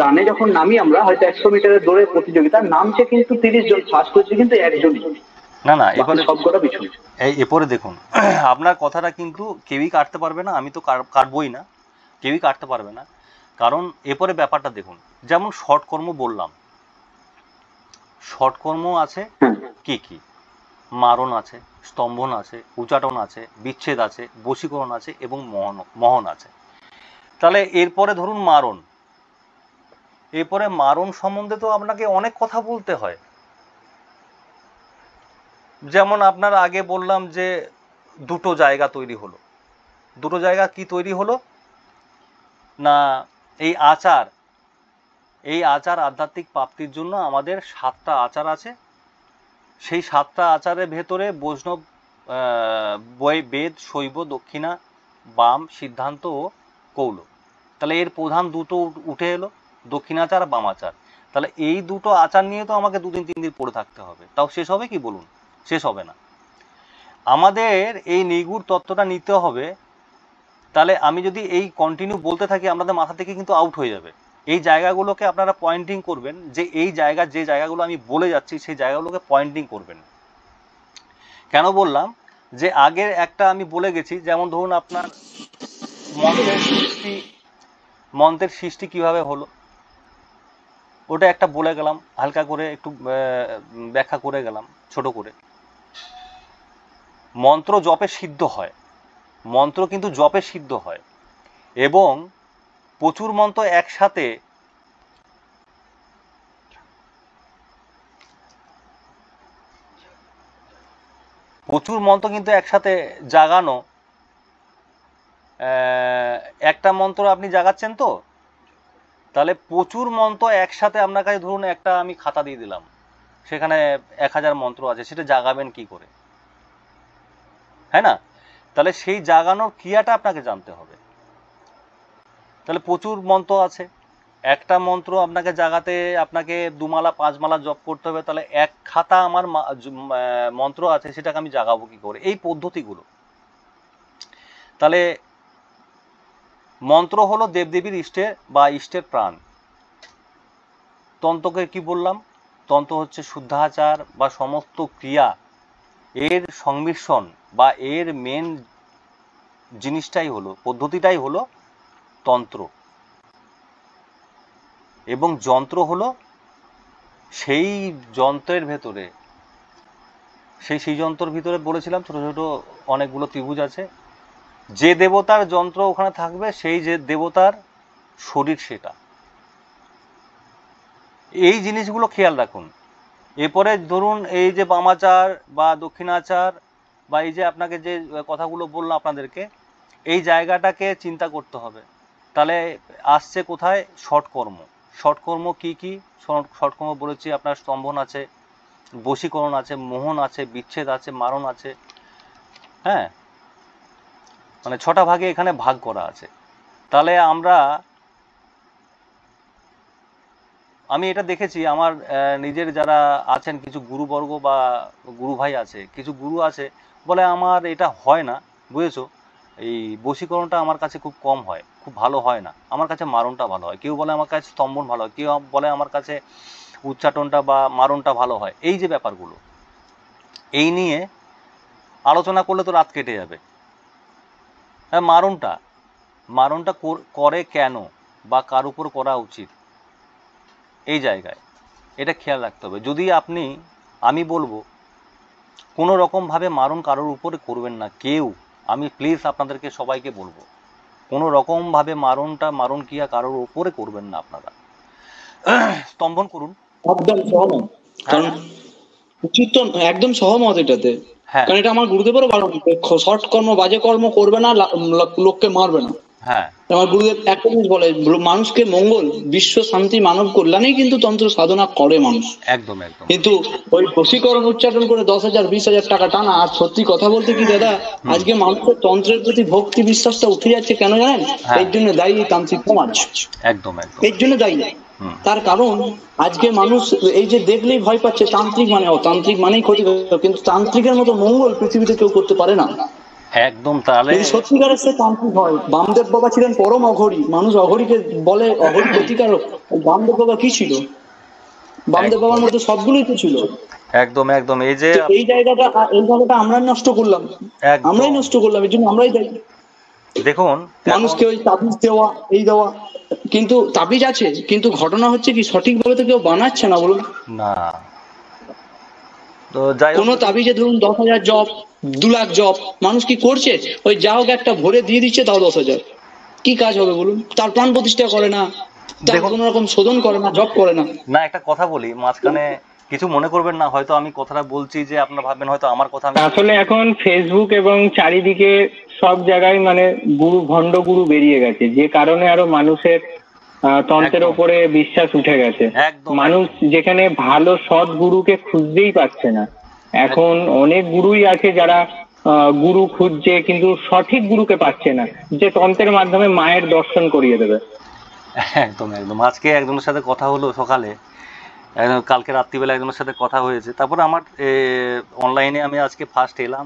রানে যখন নামি আমরা, হয়তো 100 মিটারের দৌড়ের প্রতিযোগিতা, নামছে কিন্তু 30 জন, ফার্স্ট হচ্ছে কিন্তু একজনই। না না এবারে সবকটা পিছনে। এরপরে দেখুন আপনার কথাটা কিন্তু কেউই কাটতে পারবে না, আমি তো কাটবই না, কেউই কাটতে পারবে না। কারণ এরপরে ব্যাপারটা দেখুন, যেমন শর্ট কর্ম বললাম, শর্ট কর্ম আছে কি কি, মারণ আছে, স্তম্ভন আছে, উচাটন আছে, বিচ্ছেদ আছে, বশীকরণ আছে এবং মোহন আছে। তাহলে এরপরে ধরুন মারণ, এরপরে মারণ সম্বন্ধে তো আপনাকে অনেক কথা বলতে হয়। যেমন আপনার আগে বললাম যে দুটো জায়গা তৈরি হলো, দুটো জায়গা কি তৈরি হলো না, এই আচার আধ্যাত্মিক প্রাপ্তির জন্য আমাদের 7টা আচার আছে। সেই 7টা আচারের ভেতরে বৈষ্ণব, বেদ, শৈব, দক্ষিণা, বাম, সিদ্ধান্ত ও কৌল। তাহলে এর প্রধান দুটো উঠে এলো, দক্ষিণাচার আর বামাচার। তাহলে এই দুটো আচার নিয়ে তো আমাকে 2-3 দিন পড়ে থাকতে হবে, তাও শেষ হবে কি বলুন? শেষ হবে না। আমাদের এই নিগুড় তত্ত্বটা নিতে হবে। তাহলে আমি যদি এই কন্টিনিউ বলতে থাকি, আপনাদের মাথা থেকে কিন্তু আউট হয়ে যাবে। এই জায়গাগুলোকে আপনারা পয়েন্টিং করবেন, যে এই যে জায়গাগুলো আমি বলে যাচ্ছি সেই জায়গাগুলোকে পয়েন্টিং করবেন। কেন বললাম যে আগের একটা আমি বলে গেছি, যেমন ধরুন আপনার মন্ত্রের সৃষ্টি কিভাবে হলো, ওটা একটা বলে গেলাম, হালকা করে একটু ব্যাখ্যা করে গেলাম ছোট করে। মন্ত্র জপে সিদ্ধ হয়, মন্ত্র কিন্তু জপে সিদ্ধ হয়, এবং প্রচুর মন্ত্র একসাথে কিন্তু একসাথে জাগানো, একটা মন্ত্র আপনি জাগাচ্ছেন তো, তাহলে প্রচুর মন্ত্র একসাথে আপনার কাছে, ধরুন একটা আমি খাতা দিয়ে দিলাম, সেখানে 1000 মন্ত্র আছে, সেটা জাগাবেন কি করে, হ্যাঁ না? তাহলে সেই জাগানোর ক্রিয়াটা আপনাকে জানতে হবে। তাহলে প্রচুর মন্ত্র আছে, একটা মন্ত্র আপনাকে জাগাতে আপনাকে 2 মালা 5 মালা জপ করতে হবে, তাহলে এক খাতা আমার মন্ত্র আছে, সেটাকে আমি জাগাবো কি করে, এই পদ্ধতিগুলো। তাহলে মন্ত্র হলো দেবদেবীর ইষ্টের বা ইষ্টের প্রাণ। তন্ত্রকে কি বললাম, তন্ত্র হচ্ছে শুদ্ধাচার বা সমস্ত ক্রিয়া, এর সংমিশ্রণ বা এর মেন জিনিসটাই হলো, পদ্ধতিটাই হলো তন্ত্র। এবং যন্ত্র হলো সেই যন্ত্রের ভেতরে, সেই যন্ত্রের ভিতরে বলেছিলাম ছোট ছোট অনেকগুলো ত্রিভুজ আছে, যে দেবতার যন্ত্র ওখানে থাকবে সেই যে দেবতার শরীর সেটা। এই জিনিসগুলো খেয়াল রাখুন। এরপরে ধরুন এই যে বামাচার বা দক্ষিণাচার বা এই যে আপনাকে যে কথাগুলো বললাম আপনাদেরকে, এই জায়গাটাকে চিন্তা করতে হবে। তাহলে আসছে কোথায়? শর্টকর্ম। শর্টকর্ম কি কি? শর্টকর্ম বলেছি আপনার স্তম্ভন আছে, বশীকরণ আছে, মোহন আছে, বিচ্ছেদ আছে, মারণ আছে। হ্যাঁ, মানে 6টা ভাগে এখানে ভাগ করা আছে। তাহলে আমি এটা দেখেছি আমার নিজের যারা আছেন কিছু গুরুবর্গ বা গুরু ভাই আছে, কিছু গুরু আছে বলে আমার এটা হয় না, বুঝেছো, এই বশীকরণটা আমার কাছে খুব কম হয়, খুব ভালো হয় না, আমার কাছে মারণটা ভালো হয়। কেউ বলে আমার কাছে স্তম্ভন ভালো হয়, কেউ বলে আমার কাছে উচ্চাটনটা বা মারণটা ভালো হয়। এই যে ব্যাপারগুলো, এই নিয়ে আলোচনা করলে তো রাত কেটে যাবে। হ্যাঁ, মারণটা করে কেন বা কার উপর করা উচিত, এই জায়গায় এটা খেয়াল রাখতে হবে। যদি আমি বলবো কোনো রকমভাবে মারণ কারোর উপরে করবেন না, কেউ আমি প্লিজ আপনাদেরকে সবাইকে বলবো, কোনো রকমভাবে মারণ কিয়া কারোর ওপরে করবেন না আপনারা। স্তম্ভন করুন। একদম সহমত, কারণ উচিত তো একদম সহমত এটাতে। হ্যাঁ কারণ এটা আমার গুরুদেবেরও বারণ, সৎ কর্ম বাজে কর্ম করবে না, লোককে মারবে না। হ্যাঁ আমার গুরুদেব একটা জিনিস বলে, মানুষকে মঙ্গল, বিশ্ব শান্তি, মানব কল্যাণেই কিন্তু তন্ত্র সাধনা করে মানুষ। একদম একদম। কিন্তু ওই বশীকরণ উচ্চারণ করে 10,000 20,000 টাকা টানা। আর সত্যি কথা বলতে কি দাদা, আজকে মানুষের তন্ত্রের প্রতি ভক্তি বিশ্বাসটা উঠে যাচ্ছে, কেন জানেন? এর জন্য দায়ী এই তান্ত্রিক সমাজ, একদম একদম। এর জন্য দায়ী। তার কারণ আজকে মানুষ এই যে দেখলেই ভয় পাচ্ছে, তান্ত্রিক মানে অতান্ত্রিক মানেই ক্ষতি, কিন্তু তান্ত্রিকের মতো মঙ্গল পৃথিবীতে কেউ করতে পারে না। একদম। তাহলে যদি সত্যিকারের সে তান্ত্রিক হয়, বামদেব বাবা ছিলেন পরম অঘরী, মানুষ অঘরীকে বলে অঘরী ক্ষতিকারক। বামদেব বাবা কি ছিল? বামদেব বাবার মধ্যে সবগুলোই তো ছিল। একদম একদম। এই যে এই জায়গাটা আমরাই নষ্ট করলাম, আমরাই নষ্ট করলাম, এর জন্য আমরাই দায়ী। দেখুন মানুষকে ওই তাবিজ দেওয়া, এই দেওয়া, কিন্তু তাবিজ আছে, কিন্তু ঘটনা হচ্ছে কি সঠিকভাবে তো কেউ বানাচ্ছে না, বলুন না। তো যাই হোক, কোনো তাবিজে ধরুন 10,000 জপ, 2 লাখ জপ, মানুষ কি করছে? ওই যা হোক একটা ভরে দিয়ে দিচ্ছে, তাও 10,000। কি কাজ হবে বলুন? তার প্রাণ প্রতিষ্ঠা করে না, তার কোনো রকম শোধন করে না, জপ করে না। না, একটা কথা বলি মাঝখানে, কিছু মনে করবেন না, হয়তো আমি কথাটা বলছি যে আপনারা ভাববেন হয়তো আমার কথা। আসলে এখন ফেসবুক এবং চারিদিকে সব জায়গায় মানে গুরু, ভণ্ড গুরু বেরিয়ে গেছে, যে কারণে আরো মানুষের তন্ত্রের ওপরে বিশ্বাস উঠে গেছে। মানুষ যেখানে ভালো সৎ গুরুকে খুঁজতেই পাচ্ছে না। এখন অনেক গুরুই আছে যারা গুরু খুঁজছে, কিন্তু সঠিক গুরুকে পাচ্ছে না, যে তন্ত্রের মাধ্যমে মায়ের দর্শন করিয়ে দেবে। একদম একদম। আজকে একজনের সাথে কথা হলো সকালে, কালকে রাত্রিবেলা একজনের সাথে কথা হয়েছে। তারপরে আমার অনলাইনে আমি আজকে ফার্স্ট এলাম,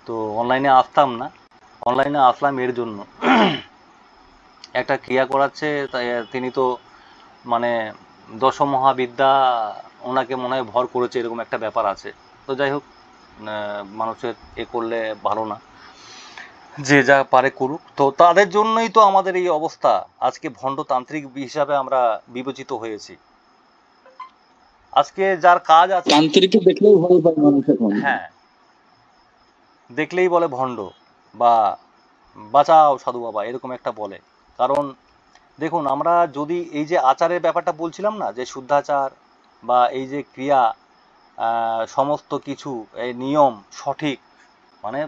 তো অনলাইনে আসতাম না, অনলাইনে আসলাম এর জন্য, একটা ক্রিয়া করাচ্ছে। তিনি তো মানে দশমহাবিদ্যা ওনাকে মনে হয় ভর করেছে, এরকম একটা ব্যাপার আছে। তো যাই হোক, মানুষের করলে ভালো না, যে যা পারে করুক। তো তাদের জন্যই তো আমাদের এই অবস্থা, আজকে ভণ্ডতান্ত্রিক হিসাবে আমরা বিবেচিত হয়েছি। আজকে যার কাজ আছে, তান্ত্রিককে দেখলেই ভয় পায় মানুষ এখন। হ্যাঁ, দেখলেই বলে ভণ্ড, বা বাঁচাও সাধু বাবা, এরকম একটা বলে। কারণ দেখুন, আমরা যদি এই যে আচারের ব্যাপারটা বলছিলাম না, যে শুদ্ধাচার বা এই যে ক্রিয়া, সমস্ত কিছু এই নিয়ম সঠিক, মানে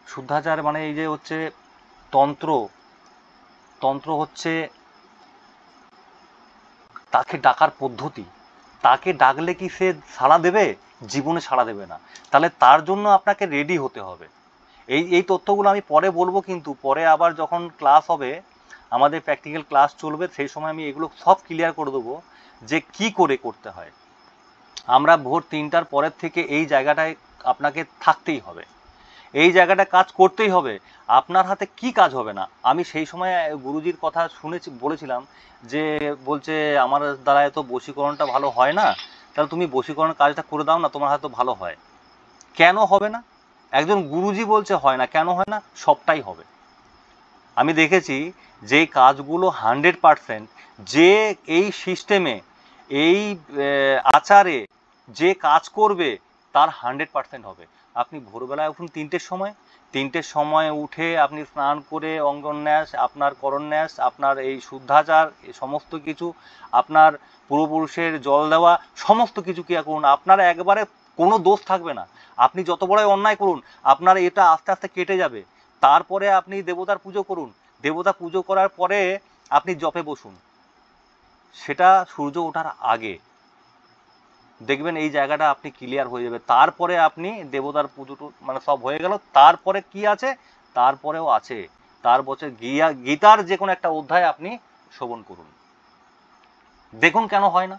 শুদ্ধাচার মানে এই যে হচ্ছে তন্ত্র, তন্ত্র হচ্ছে তাকে ডাকার পদ্ধতি। তাকে ডাকলে কি সে সাড়া দেবে? জীবনে সাড়া দেবে না। তাহলে তার জন্য আপনাকে রেডি হতে হবে। এই তথ্যগুলো আমি পরে বলবো, কিন্তু পরে আবার যখন ক্লাস হবে, আমাদের প্র্যাকটিক্যাল ক্লাস চলবে, সেই সময় আমি এগুলো সব ক্লিয়ার করে দেবো যে কি করে করতে হয়। আমরা ভোর 3টার পরের থেকে এই জায়গাটায় আপনাকে থাকতেই হবে, এই জায়গাটা কাজ করতেই হবে। আপনার হাতে কি কাজ হবে না? আমি সেই সময় গুরুজির কথা শুনেছি, বলেছিলাম যে বলছে আমার দ্বারা তো বশীকরণটা ভালো হয় না, তাহলে তুমি বশীকরণের কাজটা করে দাও না, তোমার হয়তো ভালো হয়। কেন হবে না? একজন গুরুজি বলছে হয় না, কেন হয় না? সবটাই হবে। আমি দেখেছি যে কাজগুলো 100%, যে এই সিস্টেমে, এই আচারে যে কাজ করবে তার 100% হবে। আপনি ভোরবেলায় উঠুন 3টের সময় উঠে আপনি স্নান করে অঙ্গন্যাস, আপনার করন্যাস, আপনার এই শুদ্ধাচার, সমস্ত কিছু, আপনার পূর্বপুরুষের জল দেওয়া, সমস্ত কিছু ক্রিয়া করুন। আপনার একবারে কোনো দোষ থাকবে না। আপনি যত বড়ই অন্যায় করুন, আপনার এটা আস্তে আস্তে কেটে যাবে। তারপরে আপনি দেবতার পুজো করুন, দেবতা পুজো করার পরে আপনি জপে বসুন, সেটা সূর্য ওঠার আগে। দেখবেন এই জায়গাটা আপনি ক্লিয়ার হয়ে যাবে। তারপরে আপনি দেবতার পুজো মানে সব হয়ে গেল, তারপরে কি আছে? তারপরেও আছে, তার বছর গীতার যে কোনো একটা অধ্যায় আপনি শ্রবণ করুন, দেখুন কেন হয় না।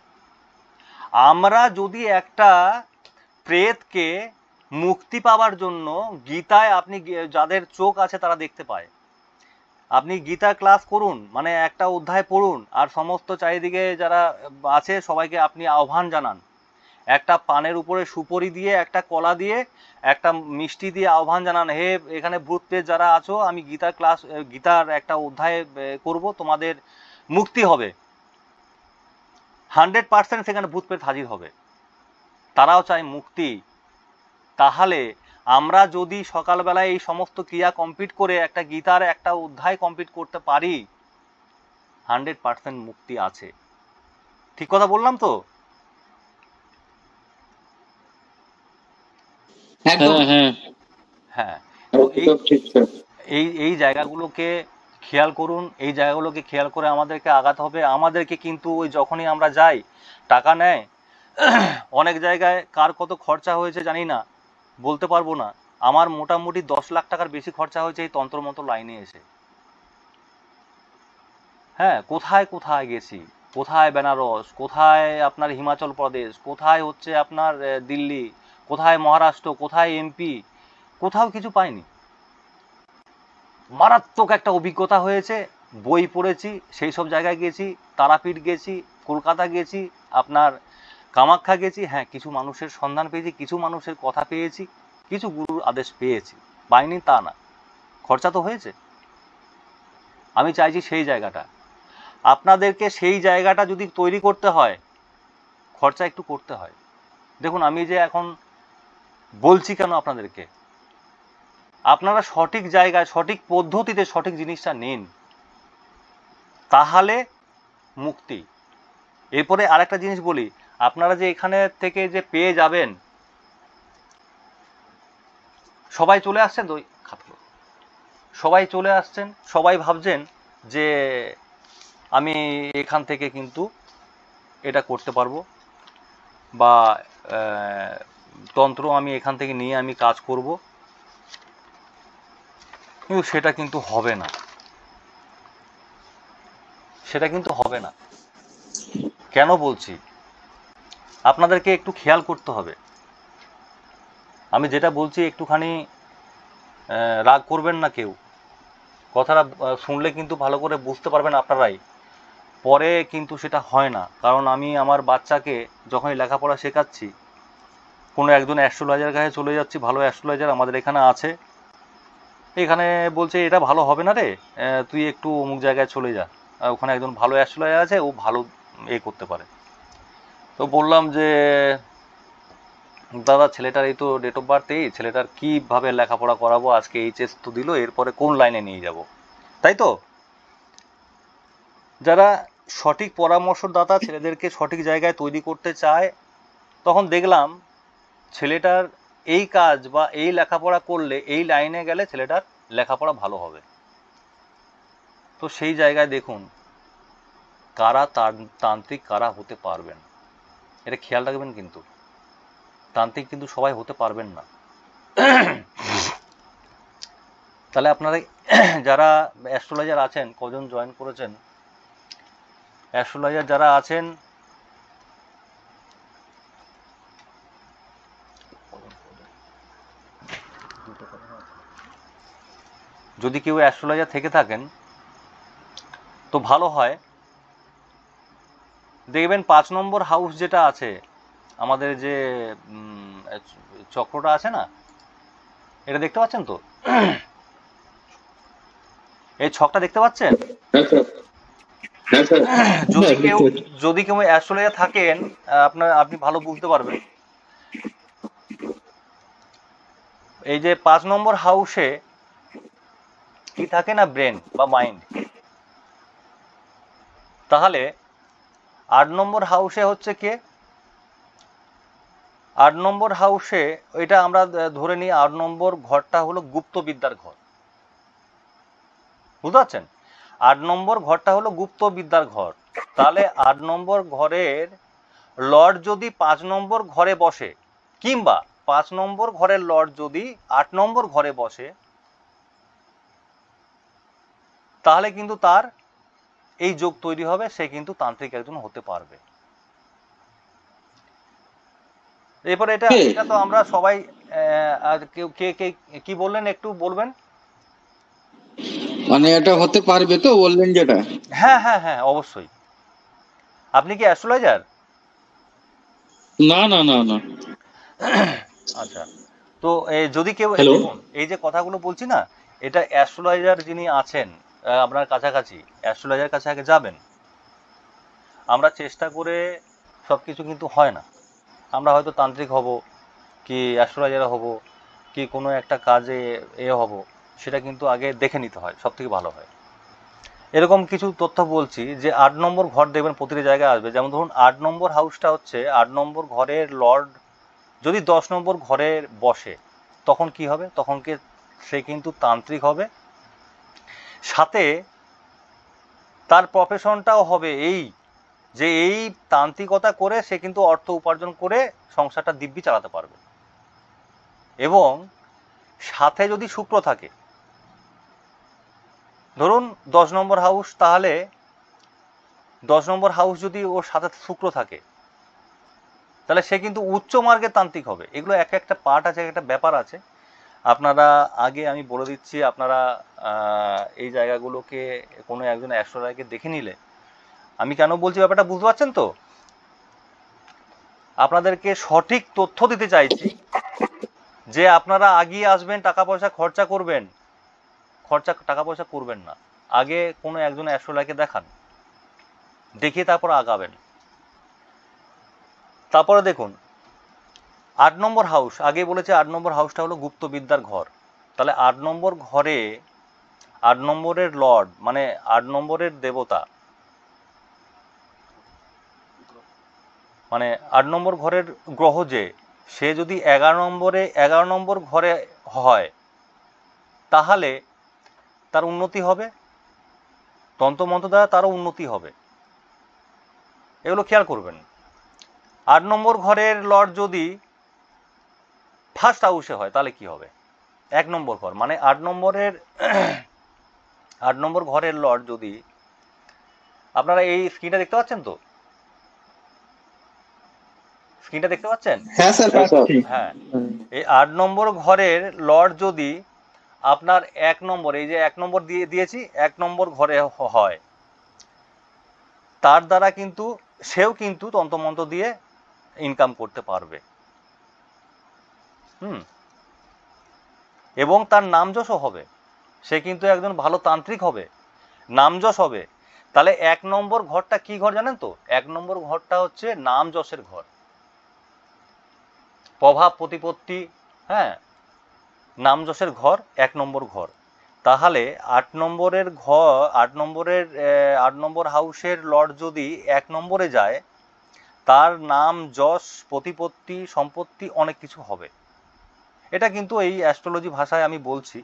আমরা যদি একটা প্রেতকে মুক্তি পাওয়ার জন্য, গীতায় আপনি যাদের চোখ আছে তারা দেখতে পায়, আপনি গীতা ক্লাস করুন, মানে একটা অধ্যায় পড়ুন, আর সমস্ত চারিদিকে যারা আছে সবাইকে আপনি আহ্বান জানান, একটা পানের উপরে সুপরি দিয়ে, একটা কলা দিয়ে, একটা মিষ্টি দিয়ে আহ্বান জানান, হে এখানে ভূত প্রেত যারা আছো, আমি গীতার একটা অধ্যায় করব, তোমাদের মুক্তি হবে। 100% সেখানে ভূত প্রেত হাজির হবে, তারাও চায় মুক্তি। তাহলে আমরা যদি সকালবেলায় এই সমস্ত ক্রিয়া কমপ্লিট করে একটা গীতার একটা অধ্যায় কমপ্লিট করতে পারি, 100% মুক্তি আছে। ঠিক কথা বললাম তো? হ্যাঁ, তো এই জায়গাগুলোকে খেয়াল করুন, এই জায়গাগুলোকে খেয়াল করে আমাদেরকে আগাতে হবে। আমাদেরকে কিন্তু ওই যখনই আমরা যাই টাকা নেয়, অনেক জায়গায় কার কত খরচা হয়েছে জানি না, বলতে পারবো না। আমার মোটামুটি 10 লাখ টাকার বেশি খরচা হয়েছে এই তন্ত্রমন্ত্র লাইনে এসে। হ্যাঁ, কোথায় কোথায় গেছি, কোথায় বেনারস, কোথায় আপনার হিমাচল প্রদেশ, কোথায় হচ্ছে আপনার দিল্লি, কোথায় মহারাষ্ট্র, কোথায় এমপি, কোথাও কিছু পাইনি। মারাত্মক একটা অভিজ্ঞতা হয়েছে। বই পড়েছি, সেই সব জায়গায় গেছি, তারাপীঠ গেছি, কলকাতা গেছি, আপনার কামাখ্যা গেছি। হ্যাঁ, কিছু মানুষের সন্ধান পেয়েছি, কিছু মানুষের কথা পেয়েছি, কিছু গুরুর আদেশ পেয়েছি, পাইনি তা না, খরচা তো হয়েছে। আমি চাইছি সেই জায়গাটা, আপনাদেরকে সেই জায়গাটা যদি তৈরি করতে হয়, খরচা একটু করতে হয়। দেখুন, আমি যে এখন বলছি কেন আপনাদেরকে, আপনারা সঠিক জায়গায় সঠিক পদ্ধতিতে সঠিক জিনিসটা নিন, তাহলে মুক্তি। এরপরে আরেকটা জিনিস বলি, আপনারা যে এখানে থেকে যে পেয়ে যাবেন, সবাই চলে আসছেন তো, সবাই চলে আসছেন, সবাই ভাবছেন যে আমি এখান থেকে কিন্তু এটা করতে পারবো, বা তন্ত্র আমি এখান থেকে নিয়ে আমি কাজ করব, কিন্তু সেটা কিন্তু হবে না, সেটা কিন্তু হবে না। কেন বলছি, আপনাদেরকে একটু খেয়াল করতে হবে। আমি যেটা বলছি একটুখানি রাগ করবেন না কেউ, কথাটা শুনলে কিন্তু ভালো করে বুঝতে পারবেন আপনারাই। পরে কিন্তু সেটা হয় না, কারণ আমি আমার বাচ্চাকে যখনই লেখাপড়া শেখাচ্ছি, কোনো একজন অ্যাস্ট্রোলজার কাছে চলে যাচ্ছি, ভালো অ্যাস্ট্রোলজার আমাদের এখানে আছে, এখানে বলছে এটা ভালো হবে না রে, তুই একটু অমুক জায়গায় চলে যা, ওখানে একজন ভালো অ্যাস্ট্রোলজার আছে, ও ভালো করতে পারে। তো বললাম যে দাদা, ছেলেটার এই তো ডেট অফ বার্থ, এই ছেলেটার কীভাবে লেখাপড়া করাবো, আজকে এইচএস তো দিল, এরপরে কোন লাইনে নিয়ে যাব, তাই তো? যারা সঠিক পরামর্শদাতা ছেলেদেরকে সঠিক জায়গায় তৈরি করতে চায়, তখন দেখলাম ছেলেটার এই কাজ বা এই লেখাপড়া করলে, এই লাইনে গেলে ছেলেটার লেখাপড়া ভালো হবে। তো সেই জায়গায় দেখুন কারা তান্ত্রিক, কারা হতে পারবেন, এটা খেয়াল রাখবেন। কিন্তু তান্ত্রিক কিন্তু সবাই হতে পারবেন না। তাহলে আপনারা যারা অ্যাস্ট্রোলজার আছেন, কজন জয়েন করেছেন, অ্যাস্ট্রোলজার যারা আছেন, যদি কেউ অ্যাস্ট্রোলজার থেকে থাকেন তো ভালো হয়। দেখবেন 5 নম্বর হাউস যেটা আছে, আমাদের যে চক্রটা আছে না, এটা দেখতে পাচ্ছেন তো? এই ছকটা দেখতে পাচ্ছেন? যদি কেউ অ্যাস্ট্রোলজার থাকেন, আপনি ভালো বুঝতে পারবেন। এই যে 5 নম্বর হাউসে কি থাকে না, ব্রেন বা মাইন্ড। তাহলে 8 নম্বর হাউসে হচ্ছে কে? 8 নম্বর হাউসে, এটা আমরা ধরে নিই 8 নম্বর ঘরটা হলো গুপ্তবিদ্যার ঘর, বুঝতে পারছেন? 8 নম্বর ঘরটা হলো গুপ্তবিদ্যার ঘর। তাহলে 8 নম্বর ঘরের লর্ড যদি 5 নম্বর ঘরে বসে, কিংবা 5 নম্বর ঘরের লর্ড যদি 8 নম্বর ঘরে বসে, তাহলে কিন্তু তার এই যোগ তৈরি হবে, সে কিন্তু তান্ত্রিক একজন হতে পারবে। এরপরে এটা তো আমরা সবাই, কেউ কে কে কি বললেন একটু বলবেন? মানে এটা হতে পারবে তো বললেন যেটা? হ্যাঁ হ্যাঁ হ্যাঁ, অবশ্যই। আপনি কি অ্যাস্ট্রোলজার? না না না না। আচ্ছা, তো যদি কেউ, এই যে কথাগুলো বলছি না, এটা অ্যাস্ট্রোলজার যিনি আছেন আপনার কাছাকাছি, অ্যাস্ট্রোলজার কাছে আগে যাবেন। আমরা চেষ্টা করে সব কিছু কিন্তু হয় না। আমরা হয়তো তান্ত্রিক হব, কি অ্যাস্ট্রোলজার হব, কি কোনো একটা কাজে হব, সেটা কিন্তু আগে দেখে নিতে হয়, সব থেকে ভালো হয়। এরকম কিছু তথ্য বলছি যে 8 নম্বর ঘর দেখবেন প্রতিটি জায়গায় আসবে। যেমন ধরুন 8 নম্বর হাউসটা হচ্ছে 8 নম্বর ঘরের লর্ড যদি 10 নম্বর ঘরে বসে, তখন কি হবে? তখন সে কিন্তু তান্ত্রিক হবে, সাথে তার প্রফেশনটাও হবে এই যে এই তান্ত্রিকতা করে সে কিন্তু অর্থ উপার্জন করে সংসারটা দিব্যি চালাতে পারবে। এবং সাথে যদি শুক্র থাকে, ধরুন 10 নম্বর হাউস, তাহলে 10 নম্বর হাউস যদি ওর সাথে শুক্র থাকে, তাহলে সে কিন্তু উচ্চ মার্গের তান্ত্রিক হবে। এগুলো এক একটা পার্ট আছে, একটা ব্যাপার আছে। আপনারা আগে আমি বলে দিচ্ছি, আপনারা এই জায়গাগুলোকে কোনো একজন অ্যাস্ট্রোলজারকে দেখে নিলে, আমি কেন বলছি ব্যাপারটা বুঝতে পারছেন তো? আপনাদেরকে সঠিক তথ্য দিতে চাইছি যে আপনারা আগিয়ে আসবেন, টাকা পয়সা খরচা করবেন, টাকা পয়সা করবেন না, আগে কোনো একজন অ্যাস্ট্রোলজারকে দেখান, দেখিয়ে তারপর আগাবেন। তারপরে দেখুন 8 নম্বর হাউস, আগে বলেছে 8 নম্বর হাউসটা হলো গুপ্তবিদ্যার ঘর। তাহলে 8 নম্বর ঘরে 8 নম্বরের লর্ড মানে 8 নম্বরের দেবতা, মানে 8 নম্বর ঘরের গ্রহ যে, সে যদি 11 নম্বর ঘরে হয়, তাহলে তার উন্নতি হবে, তন্ত্রমন্ত্র দ্বারা তারও উন্নতি হবে। এগুলো খেয়াল করবেন। 8 নম্বর ঘরের লর্ড যদি ফার্স্ট হাউসে হয়, তাহলে কি হবে? 1 নম্বর ঘর মানে 8 নম্বর ঘরের লর্ড যদি, আপনারা এই স্ক্রিনটা দেখতে পাচ্ছেন তো? স্ক্রিনটা দেখতে পাচ্ছেন? হ্যাঁ স্যার, পাচ্ছি। হ্যাঁ, এই 8 নম্বর ঘরের লর্ড যদি আপনার 1 নম্বর, এই যে 1 নম্বর দিয়েছি, 1 নম্বর ঘরে হয়, তার দ্বারা কিন্তু সেও কিন্তু তন্ত্রমন্ত্র দিয়ে ইনকাম করতে পারবে। এবং তার নামযশও হবে, সে কিন্তু একজন ভালো তান্ত্রিক হবে, নামযশ হবে। তাহলে 1 নম্বর ঘরটা কি ঘর জানেন তো? 1 নম্বর ঘরটা হচ্ছে নামযশের ঘর, প্রভাব প্রতিপত্তি, হ্যাঁ, নামযশের ঘর 1 নম্বর ঘর। তাহলে 8 নম্বরের ঘর, 8 নম্বর হাউসের লর্ড যদি 1 নম্বরে যায়, তার নাম যশ প্রতিপত্তি সম্পত্তি অনেক কিছু হবে। এটা কিন্তু এই অ্যাস্ট্রোলজি ভাষায় আমি বলছি,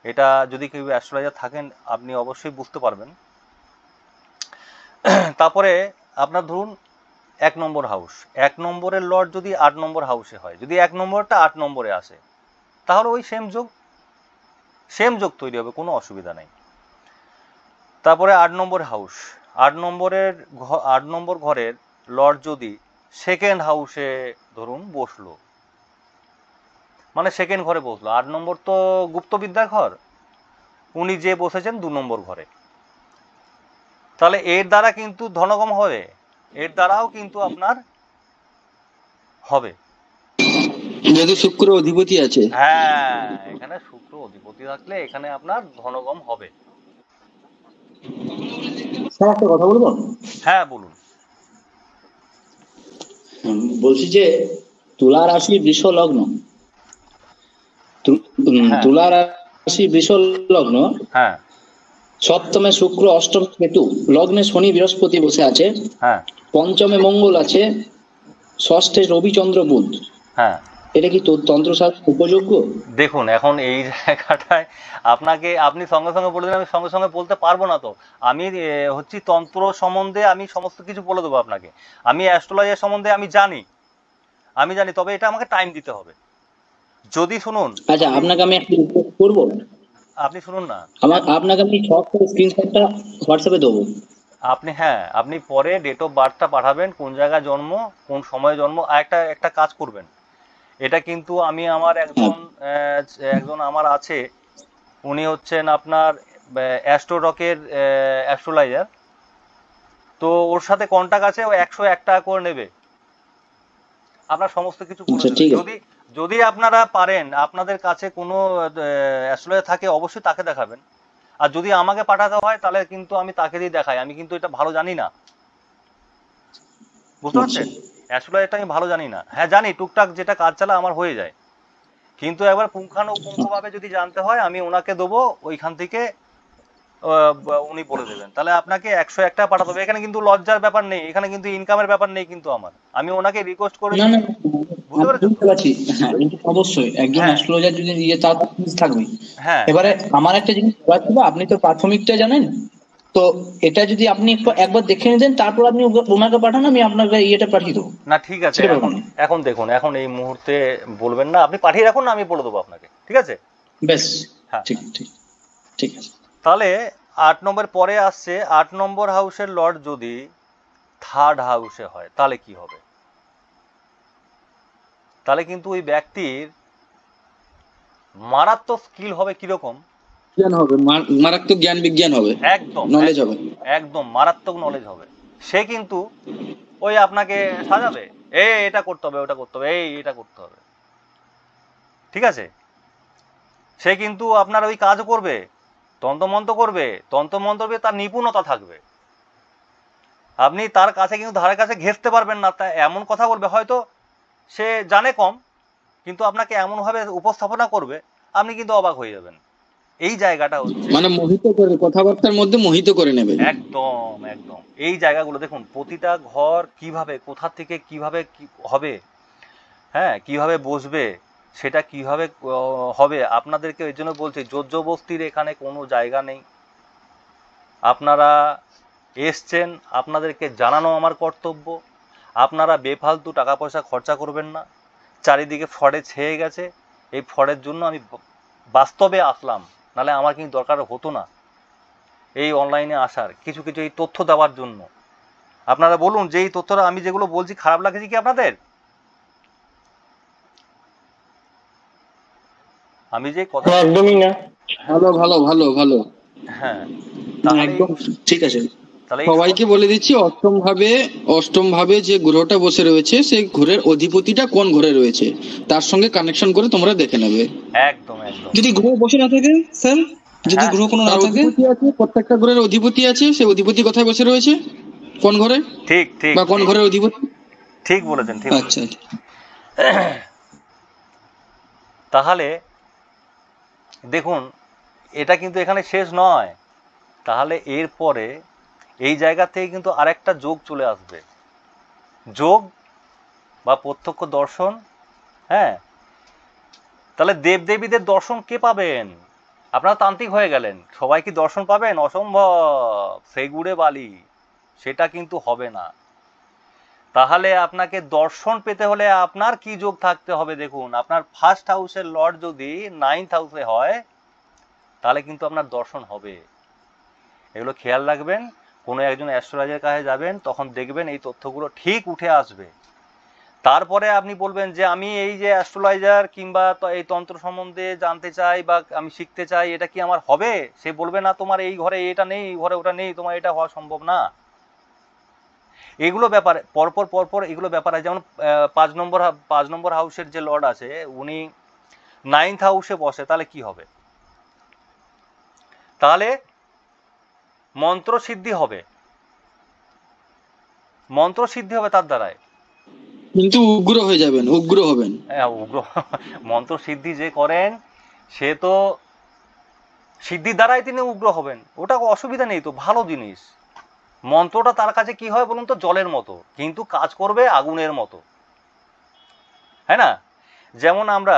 এটা যদি কেউ অ্যাস্ট্রোলজার থাকেন আপনি অবশ্যই বুঝতে পারবেন। তারপরে আপনার ধরুন 1 নম্বর হাউস, 1 নম্বরের লর্ড যদি 8 নম্বর হাউসে হয়, যদি 1 নম্বরটা 8 নম্বরে আসে, তাহলে ওই সেম যোগ তৈরি হবে, কোনো অসুবিধা নেই। তারপরে 8 নম্বর হাউস, 8 নম্বর ঘরের লর্ড যদি সেকেন্ড হাউসে ধরুন বসলো, মানে সেকেন্ড ঘরে বসলো, 8 নম্বর তো গুপ্তবিদ্যার ঘর, উনি যে বসেছেন 2 নম্বর ঘরে, তাহলে এর দ্বারা কিন্তু ধনগম হবে, এর দ্বারাও কিন্তু আপনার হবে। যদি শুক্র অধিপতি আছে, হ্যাঁ, এখানে শুক্র অধিপতি থাকলে এখানে আপনার ধনগম হবে। স্যার একটা কথা বলবো? হ্যাঁ বলুন। বলছি যে তুলা রাশি বৃষ লগ্ন, তুলা রাশি বৃষ লগ্ন, হ্যাঁ, সপ্তমে শুক্র, অষ্টমে কেতু, লগ্নে শনি বৃহস্পতি বসে আছে, হ্যাঁ, পঞ্চমে মঙ্গল আছে, ষষ্ঠে রবিচন্দ্র বুধ, হ্যাঁ, এটা কি তন্ত্রশাস্ত্র উপযোগ্য? দেখুন এখন এই জায়গাটায় আপনি সঙ্গে সঙ্গে বলে দেবেন, আমি সঙ্গে সঙ্গে বলতে পারবো না তো। আমি হচ্ছি তন্ত্র সম্বন্ধে আমি সমস্ত কিছু বলে দেবো আপনাকে, আমি অ্যাস্ট্রোলজার সম্বন্ধে আমি জানি, তবে এটা আমাকে টাইম দিতে হবে। যদি শুনুন, আচ্ছা, আপনাকে আমি একটা রিকোয়েস্ট করবো, আপনি শুনুন না, আপনাকে আমি শর্ট করে স্ক্রিনশটটা হোয়াটসঅ্যাপে দেবো। আপনি পরে ডেট অফ বার্থটা পাঠাবেন, কোন জায়গায় জন্ম, কোন সময়ে জন্ম, আর একটা কাজ করবেন, এটা কিন্তু আমি আমার একজন আমার আছে, উনি হচ্ছেন আপনার অ্যাস্ট্রোরকের অ্যাস্ট্রোলাইজার, তো ওর সাথে কন্টাক্ট আছে, ও 101 টাকা করে নেবে, আপনার সমস্ত কিছু করে দেবে। যদি আপনারা পারেন, আপনাদের কাছে কোনো অ্যাস্ট্রোলজার থাকে, অবশ্যই তাকে দেখাবেন। আর যদি আমাকে পাঠাতে হয় তাহলে কিন্তু আমি তাকে দিয়ে দেখাই, আমি কিন্তু এটা ভালো জানি না, বুঝতে পারছেন? অ্যাস্ট্রোলজারটা আমি ভালো জানি না, হ্যাঁ জানি, টুকটাক যেটা কাজ চালা আমার হয়ে যায়, কিন্তু একবার পুঙ্খানুপুঙ্খভাবে যদি জানতে হয় আমি ওনাকে দেবো, ওইখান থেকে উনি বলে দেবেন। তাহলে আপনাকে 101টা পাঠাতে হবে। এখানে কিন্তু লজ্জার ব্যাপার নেই, এখানে কিন্তু ইনকামের ব্যাপার নেই কিন্তু আমার। আমি ওনাকে রিকোয়েস্ট না করেছি, না বুঝতে পেরেছো তো? বুঝতে পারছি, হ্যাঁ এটা তো অবশ্যই একজন হ্যাঁ অ্যাস্ট্রোলজার যদি ইয়ে তার তো ফিস থাকবে। হ্যাঁ এবারে আমার একটা জিনিস বলার ছিল, আপনি তো প্রাথমিকটা জানেন, তো এটা যদি আপনি একবার দেখে নিতেন তারপর আপনি ওনাকে পাঠান, আমি আপনাকে ইয়েটা পাঠিয়ে দেবো। না ঠিক আছে, সেটা এখন ব্যাপার না। এখন দেখুন, এখন এই মুহূর্তে বলবেন না, আপনি পাঠিয়ে রাখুন না, আমি বলে দেবো আপনাকে, ঠিক আছে? বেশ, হ্যাঁ ঠিক ঠিক ঠিক আছে। তাহলে 8 নম্বর পরে আসছে, 8 নম্বর হাউসের লর্ড যদি 3rd হাউসে হয় তাহলে কি হবে? তাহলে কিন্তু ওই ব্যক্তির মারাত্মক স্কিল হবে। কিরকম? জ্ঞান হবে, মারাত্মক জ্ঞান বিজ্ঞান হবে, একদম নলেজ হবে। একদম একদম মারাত্মক নলেজ হবে। সে কিন্তু ওই আপনাকে সাজাবে, এটা করতে হবে, ওটা করতে হবে, এটা করতে হবে, ঠিক আছে? সে কিন্তু আপনার ওই কাজ করবে, তন্ত্রমন্ত্র করবে, তন্ত্রমন্ত্রে তার নিপুণতা থাকবে। আপনি তার কাছে কিন্তু ধারে কাছে ঘেঁষতে পারবেন না, তা এমন কথা বলবে, হয়তো সে জানে কম, কিন্তু আপনাকে এমনভাবে উপস্থাপনা করবে আপনি কিন্তু অবাক হয়ে যাবেন। এই জায়গাটা হচ্ছে, মানে মোহিত করে, কথাবার্তার মধ্যে মোহিত করে নেবে। একদম একদম এই জায়গাগুলো দেখুন, প্রতিটা ঘর কিভাবে, কোথা থেকে কিভাবে কি হবে, হ্যাঁ কিভাবে বসবে, সেটা কিভাবে হবে, আপনাদেরকে এর জন্য বলছি জোর-জবস্তির এখানে কোনো জায়গা নেই। আপনারা এসছেন, আপনাদেরকে জানানো আমার কর্তব্য। আপনারা বেফালতু টাকা পয়সা খরচা করবেন না। চারিদিকে ফ্রডে ছেয়ে গেছে, এই ফ্রডের জন্য আমি বাস্তবে আসলাম, নাহলে আমার কিন্তু দরকার হতো না এই অনলাইনে আসার, কিছু কিছু এই তথ্য দেওয়ার জন্য। আপনারা বলুন যে এই তথ্যটা আমি যেগুলো বলছি খারাপ লাগছে কি আপনাদের? আমি যে কথা, একদমই না। ভালো ভালো ভালো ভালো। হ্যাঁ না তাহলে একদম ঠিক আছে। তাহলে সবাইকে বলে দিচ্ছি, অষ্টম ভাবে যে গ্রহটা বসে রয়েছে সেই গ্রহের অধিপতিটা কোন ঘরে রয়েছে তার সঙ্গে কানেকশন করে তোমরা দেখে নেবে। একদম একদম যদি গ্রহ বসে না থাকে স্যার, যদি হ্যাঁ গ্রহ কোনো না থাকে, অধিপতি আছে, প্রত্যেকটা গ্রহের অধিপতি আছে, সেই অধিপতি কোথায় বসে রয়েছে, কোন ঘরে, ঠিক ঠিক বা কোন ঠিক ঘরের অধিপতি। ঠিক বলেছেন, ঠিক আচ্ছা বলেছেন। তাহলে দেখুন, এটা কিন্তু এখানে শেষ নয়। তাহলে এরপরে এই জায়গা থেকে কিন্তু আরেকটা যোগ চলে আসবে, যোগ বা প্রত্যক্ষ দর্শন। হ্যাঁ, তাহলে দেবদেবীদের দর্শন কে পাবেন? আপনারা তান্ত্রিক হয়ে গেলেন, সবাই কি দর্শন পাবেন? অসম্ভব, সেই গুড়ে বালি, সেটা কিন্তু হবে না। তাহলে আপনাকে দর্শন পেতে হলে আপনার কি যোগ থাকতে হবে? দেখুন, আপনার 1st হাউসের লর্ড যদি 9th হাউসে হয় তাহলে কিন্তু আপনার দর্শন হবে। এগুলো খেয়াল রাখবেন। কোনো একজন অ্যাস্ট্রোলজারের কাছে যাবেন, তখন দেখবেন এই তথ্যগুলো ঠিক উঠে আসবে। তারপরে আপনি বলবেন যে আমি এই যে অ্যাস্ট্রোলজার কিংবা এই তন্ত্র সম্বন্ধে জানতে চাই বা আমি শিখতে চাই, এটা কি আমার হবে? সে বলবে না তোমার এই ঘরে এটা নেই, এই ঘরে ওটা নেই, তোমার এটা হওয়া সম্ভব না। এগুলো ব্যাপারে পরপর পরপর এগুলো ব্যাপার আছে। যেমন 5 নম্বর হাউসের যে লর্ড আছে উনি 9th হাউসে বসে, তাহলে কি হবে? তাহলে মন্ত্র সিদ্ধি হবে, মন্ত্র সিদ্ধি হবে তার দ্বারায়, কিন্তু উগ্র হয়ে যাবেন, উগ্র হবেন। হ্যাঁ উগ্র। মন্ত্র সিদ্ধি যে করেন সে তো সিদ্ধির দ্বারাই তিনি উগ্র হবেন, ওটা অসুবিধা নেই তো, ভালো জিনিস। মন্ত্রটা তার কাছে কি হয় বলুন তো, জলের মতো, কিন্তু কাজ করবে আগুনের মতো, হ্যাঁ না? যেমন আমরা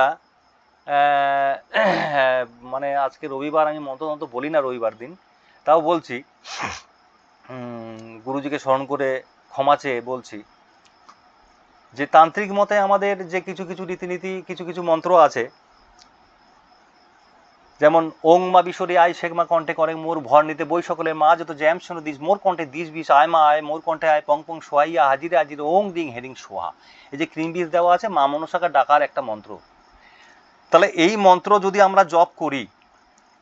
মানে আজকে রবিবার, আমি মন্ত্র বলি না রবিবার দিন, তাও বলছি, গুরুজিকে স্মরণ করে ক্ষমা চেয়ে বলছি যে তান্ত্রিক মতে আমাদের যে কিছু কিছু রীতিনীতি, কিছু কিছু মন্ত্র আছে, যেমন ওং মা বিশ্বরী আয় শেখমা কণ্ঠে করে মোর ভর নিতে বই সকলে মা যত জ্যাম শোনো দিস মোর কণ্ঠে দিস বিষ আয় মা আয় মোর কণ্ঠে আয় পং পং সোয়াইয়া হাজিরে হাজির ওং দিং হেরিং সোহা। এই যে ক্রিম বীজ দেওয়া আছে, মা মনসাকে ডাকার একটা মন্ত্র। তাহলে এই মন্ত্র যদি আমরা জপ করি,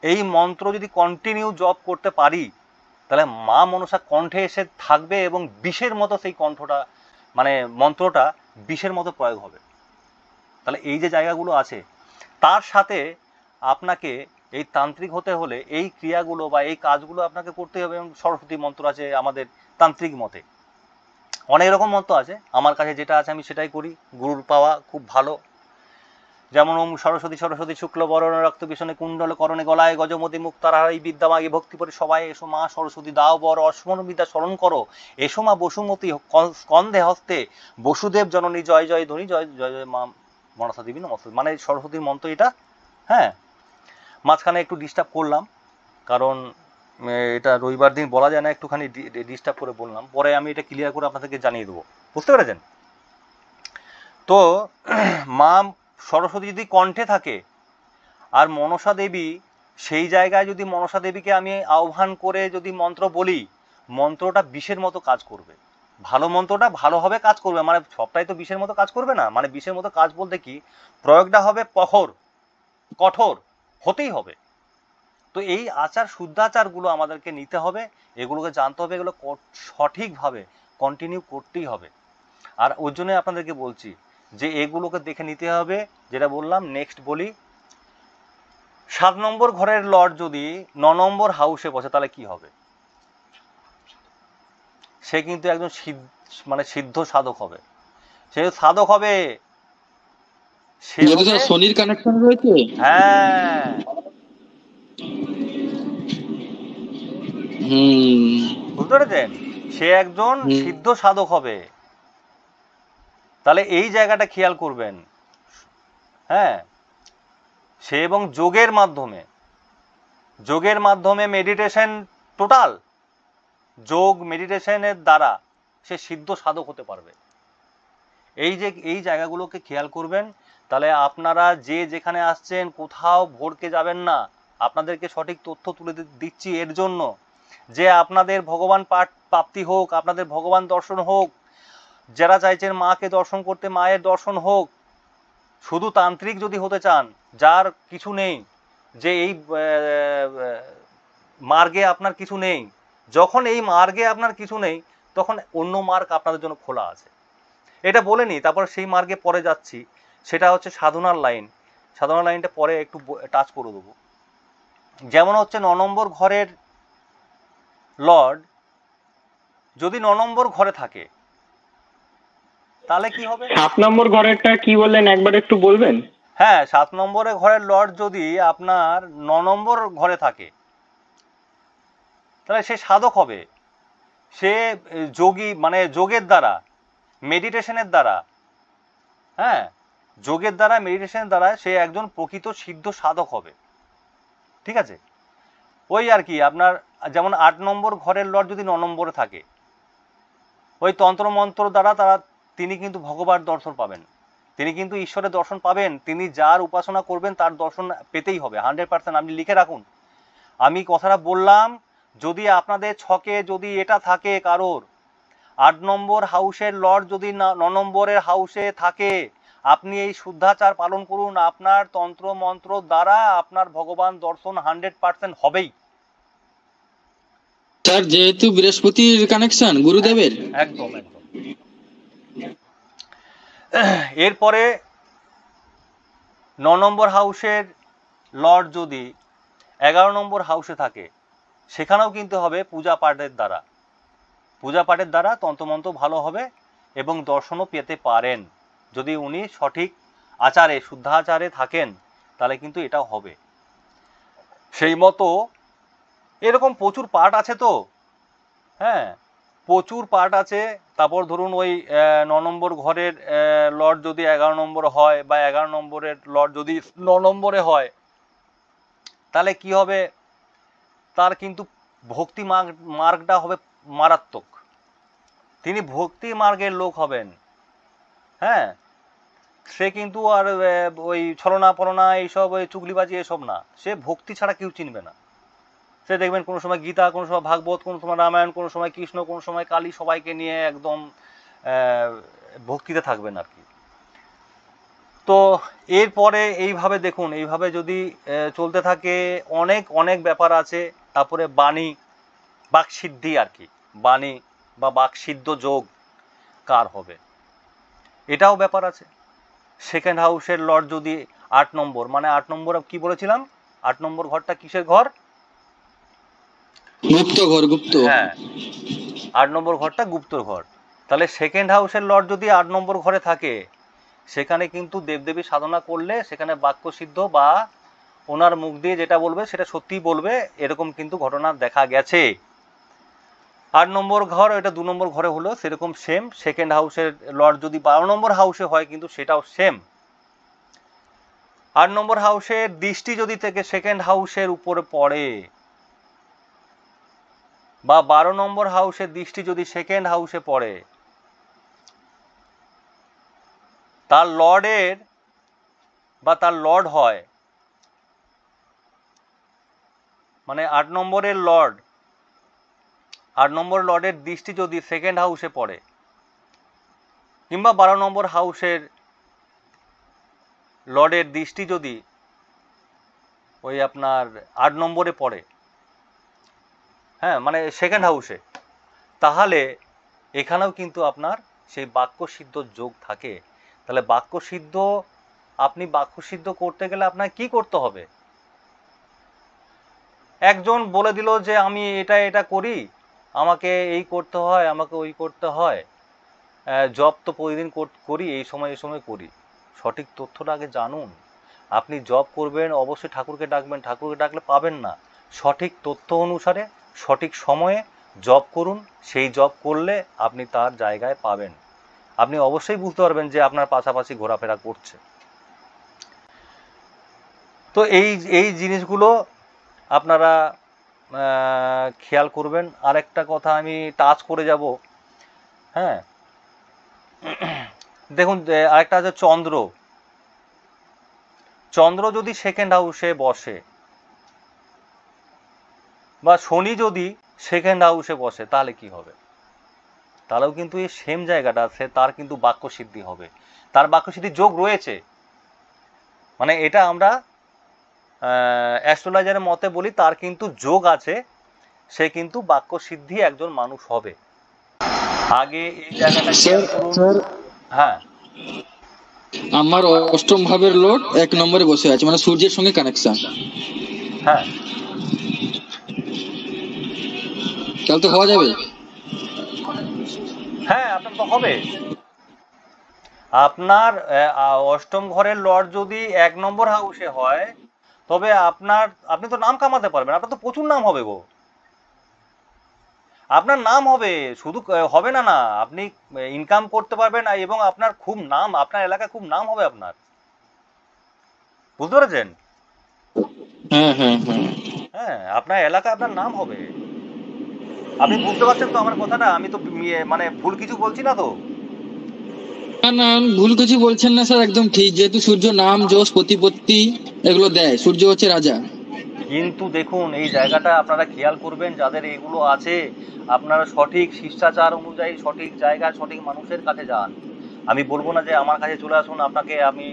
এই মন্ত্র যদি কন্টিনিউ জপ করতে পারি, তাহলে মা মনসা কণ্ঠে এসে থাকবে এবং বিষের মতো সেই কণ্ঠটা, মানে মন্ত্রটা বিষের মতো প্রয়োগ হবে। তাহলে এই যে জায়গাগুলো আছে, তার সাথে আপনাকে এই তান্ত্রিক হতে হলে এই ক্রিয়াগুলো বা এই কাজগুলো আপনাকে করতে হবে। এবং সরস্বতী মন্ত্র আছে আমাদের তান্ত্রিক মতে, অনেক রকম মন্ত্র আছে, আমার কাছে যেটা আছে আমি সেটাই করি, গুরুর পাওয়া খুব ভালো। যেমন ওম সরস্বতী সরস্বতী শুক্ল বরণ রক্ত ভীষণে কুণ্ডল করণে গলায় গজমতি মুক্তারাই বিদ্যা মাগে ভক্তি পরে সবাই এসো মা সরস্বতী দাও বর অস্মরণ বিদ্যা স্মরণ করো, এসো মা বসুমতী স্কন্ধে হস্তে বসুদেব জননী জয় জয় ধ্বনি জয় জয় জয় মা মনসা দেবী নমস্তে, মানে সরস্বতীর মন্ত্র এটা। হ্যাঁ, মাঝখানে একটু ডিস্টার্ব করলাম, কারণ এটা রবিবার দিন বলা যায় না, একটুখানি ডিস্টার্ব করে বললাম, পরে আমি এটা ক্লিয়ার করে আপনাদেরকে জানিয়ে দেবো, বুঝতে পেরেছেন? তো মা সরস্বতী যদি কণ্ঠে থাকে আর মনসা দেবী সেই জায়গায়, যদি মনসা দেবীকে আমি আহ্বান করে যদি মন্ত্র বলি, মন্ত্রটা বিষের মতো কাজ করবে। ভালো মন্ত্রটা ভালোভাবে কাজ করবে, মানে সবটাই তো বিষের মতো কাজ করবে না, মানে বিষের মতো কাজ বলতে কি, প্রয়োগটা হবে প্রখর কঠোর হতেই হবে। তো এই আচার শুদ্ধাচারগুলো আমাদেরকে নিতে হবে, এগুলোকে জানতে হবে, এগুলো সঠিকভাবে কন্টিনিউ করতেই হবে। আর ওই জন্য আপনাদেরকে বলছি যে এগুলোকে দেখে নিতে হবে। যেটা বললাম, নেক্সট বলি, 7 নম্বর ঘরের লর্ড যদি 9 নম্বর হাউসে বসে তাহলে কি হবে? সে কিন্তু একজন সিদ্ধ সাধক হবে, সে সাধক হবে, সে শনির কানেকশন রয়েছে। হ্যাঁ, বুঝতে পেরেছেন? সে একজন সিদ্ধ সাধক হবে। তাহলে এই জায়গাটা খেয়াল করবেন। হ্যাঁ, সে এবং যোগের মাধ্যমে মেডিটেশন, টোটাল যোগ মেডিটেশনের দ্বারা সে সিদ্ধ সাধক হতে পারবে। এই জায়গাগুলোকে খেয়াল করবেন। তাহলে আপনারা যে যেখানে আসছেন কোথাও ভড়কে যাবেন না, আপনাদেরকে সঠিক তথ্য তুলে দিচ্ছি এর জন্য যে আপনাদের ভগবান প্রাপ্তি হোক, আপনাদের ভগবান দর্শন হোক, যারা চাইছেন মাকে দর্শন করতে মায়ের দর্শন হোক। শুধু তান্ত্রিক যদি হতে চান, যার কিছু নেই, যে এই মার্গে আপনার কিছু নেই, যখন এই মার্গে আপনার কিছু নেই তখন অন্য মার্গ আপনাদের জন্য খোলা আছে। এটা বলে নি, তারপর সেই মার্গে পরে যাচ্ছি, সেটা হচ্ছে সাধনার লাইন। সাধনার লাইনটা পরে একটু টাচ করে দেবো। যেমন হচ্ছে 9 নম্বর ঘরের লর্ড যদি 9 নম্বর ঘরে থাকে তাহলে কি হবে? 7 নম্বর ঘরেরটা কি বললেন, একবার একটু বলবেন? হ্যাঁ, 7 নম্বরের ঘরের লর্ড যদি আপনার 9 নম্বর ঘরে থাকে তাহলে সে সাধক হবে, সে যোগী, মানে যোগের দ্বারা মেডিটেশনের দ্বারা, হ্যাঁ যোগের দ্বারা মেডিটেশনের দ্বারা সে একজন প্রকৃত সিদ্ধ সাধক হবে। ঠিক আছে, ওই আর কি। আপনার যেমন 8 নম্বর ঘরের লর্ড যদি 9 নম্বরে থাকে, ওই তন্ত্র মন্ত্র দ্বারা তিনি কিন্তু ভগবান দর্শন পাবেন, তিনি কিন্তু ঈশ্বরের দর্শন পাবেন। তিনি যার উপাসনা করবেন তার দর্শন পেতেই হবে 100%। আপনি লিখে রাখুন, আমি কথাটা বললাম। যদি আপনাদের ছকে যদি এটা থাকে কারোর, 8 নম্বর হাউসের লর্ড যদি 9 নম্বরের হাউসে থাকে, আপনি এই শুদ্ধাচার পালন করুন, আপনার তন্ত্র মন্ত্র দ্বারা আপনার ভগবান দর্শন 100% হবেই। স্যার, যেহেতু বৃহস্পতির কানেকশন গুরুদেবের, একদম একদম। এরপরে 9 নম্বর হাউসের লর্ড যদি 11 নম্বর হাউসে থাকে, সেখানেও কিন্তু হবে পূজা পাঠের দ্বারা তন্ত্রমন্ত্র ভালো হবে এবং দর্শনও পেতে পারেন। যদি উনি সঠিক আচারে শুদ্ধাচারে থাকেন তাহলে কিন্তু এটাও হবে। সেই মতো এরকম প্রচুর পাঠ আছে তো, হ্যাঁ প্রচুর পাঠ আছে। তারপর ধরুন ওই 9 নম্বর ঘরের লর্ড যদি 11 নম্বর হয়, বা 11 নম্বরের লর্ড যদি 9 নম্বরে হয়, তাহলে কি হবে? তার কিন্তু ভক্তি মার্গটা হবে মারাত্মক, তিনি ভক্তি মার্গের লোক হবেন। হ্যাঁ, সে কিন্তু আর ওই ছলনা পলনা এইসব, ওই চুগলিবাজি এসব না, সে ভক্তি ছাড়া কেউ চিনবে না। সে দেখবেন কোনো সময় গীতা, কোনো সময় ভাগবত, কোনো সময় রামায়ণ, কোনো সময় কৃষ্ণ, কোনো সময় কালী, সবাইকে নিয়ে একদম ভক্তিতে থাকবেন আর কি। তো এরপরে এইভাবে দেখুন, এইভাবে যদি চলতে থাকে অনেক অনেক ব্যাপার আছে। তারপরে বাণী, বাকসিদ্ধি আর কি, বাণী বা বাকসিদ্ধ যোগ কার হবে এটাও ব্যাপার আছে। সেকেন্ড হাউসের লর্ড যদি 8 নম্বর, মানে 8 নম্বর কি বলেছিলাম, 8 নম্বর ঘরটা কিসের ঘর? গুপ্ত ঘর। গুপ্ত, হ্যাঁ 8 নম্বর ঘরটা গুপ্তর ঘর। তাহলে সেকেন্ড হাউসের লর্ড যদি 8 নম্বর ঘরে থাকে, সেখানে কিন্তু দেবদেবী সাধনা করলে সেখানে বাক্য সিদ্ধ বা ওনার মুখ দিয়ে যেটা বলবে সেটা সত্যিই বলবে, এরকম কিন্তু ঘটনা দেখা গেছে। 8 নম্বর ঘর, এটা 2 নম্বর ঘরে হলো সেরকম সেম। সেকেন্ড হাউসের লর্ড যদি 12 নম্বর হাউসে হয় কিন্তু সেটাও সেম। 8 নম্বর হাউসের দৃষ্টি যদি থেকে সেকেন্ড হাউসের উপরে পড়ে বা 12 নম্বর হাউসের দৃষ্টি যদি সেকেন্ড হাউসে পড়ে, তার লর্ডের বা তার লর্ড হয়, মানে 8 নম্বরের লর্ড, 8 নম্বর লর্ডের দৃষ্টি যদি সেকেন্ড হাউসে পড়ে কিংবা 12 নম্বর হাউসের লর্ডের দৃষ্টি যদি ওই আপনার 8 নম্বরে পড়ে, হ্যাঁ মানে সেকেন্ড হাউসে, তাহলে এখানেও কিন্তু আপনার সেই বাক্য সিদ্ধ যোগ থাকে। তাহলে বাক্য সিদ্ধ, আপনি বাক্য সিদ্ধ করতে গেলে আপনার কি করতে হবে? একজন বলে দিল যে আমি এটা এটা করি, আমাকে এই করতে হয়, আমাকে ওই করতে হয়, জব তো প্রতিদিন করি, এই সময় করি। সঠিক তথ্যটা আগে জানুন। আপনি জব করবেন, অবশ্যই ঠাকুরকে ডাকবেন, ঠাকুরকে ডাকলে পাবেন না। সঠিক তথ্য অনুসারে সঠিক সময়ে জব করুন, সেই জব করলে আপনি তার জায়গায় পাবেন। আপনি অবশ্যই বুঝতে পারবেন যে আপনার পাশাপাশি ঘোরাফেরা করছে। তো এই জিনিসগুলো আপনারা খেয়াল করবেন। আরেকটা কথা আমি টাচ করে যাব, হ্যাঁ দেখুন আরেকটা আছে চন্দ্র। চন্দ্র যদি সেকেন্ড হাউসে বসে বা শনি যদি সেকেন্ড হাউসে বসে তাহলে কি হবে? তাহলেও কিন্তু এই সেম জায়গাটা আছে, তার কিন্তু বাক্য সিদ্ধি হবে, তার বাক্য সিদ্ধির যোগ রয়েছে। মানে এটা আমরা অ্যাস্ট্রোলজারের মতে বলি তার কিন্তু যোগ আছে, সে কিন্তু বাক্য সিদ্ধি একজন মানুষ হবে। আগে এই জায়গাটা খেয়াল করুন। হ্যাঁ, আমার অষ্টম ভাবের লর্ড 1 নম্বরে বসে আছে, মানে সূর্যের সঙ্গে কানেকশন। হ্যাঁ তাহলে তো হওয়া যাবে। হ্যাঁ আপনার তো হবে। আপনার অষ্টম ঘরের লর্ড যদি 1 নম্বর হাউসে হয়, তবে আপনি তো নাম কামাতে পারবেন, আপনার তো প্রচুর নাম হবে গো। আপনার নাম হবে, শুধু হবে না না, আপনি ইনকাম করতে পারবেন এবং আপনার খুব নাম, আপনার এলাকায় খুব নাম হবে আপনার। বুঝতে পেরেছেন? হ্যাঁ হ্যাঁ হ্যাঁ হ্যাঁ আপনার এলাকায় আপনার নাম হবে। আপনি বুঝতে পারছেন তো আমার কথাটা? আমি তো মানে ভুল কিছু বলছি না তো? না না, ভুল কিছু বলছেন না স্যার, একদম ঠিক। যেহেতু সূর্য নাম যশ প্রতিপত্তি এগুলো দেয়, সূর্য হচ্ছে রাজা। কিন্তু দেখুন এই জায়গাটা আপনারা খেয়াল করবেন, যাদের এগুলো আছে আপনারা সঠিক শিষ্টাচার অনুযায়ী সঠিক জায়গায় সঠিক মানুষের কাছে যান। আমি বলবো না যে আমার কাছে চলে আসুন, আপনাকে আমি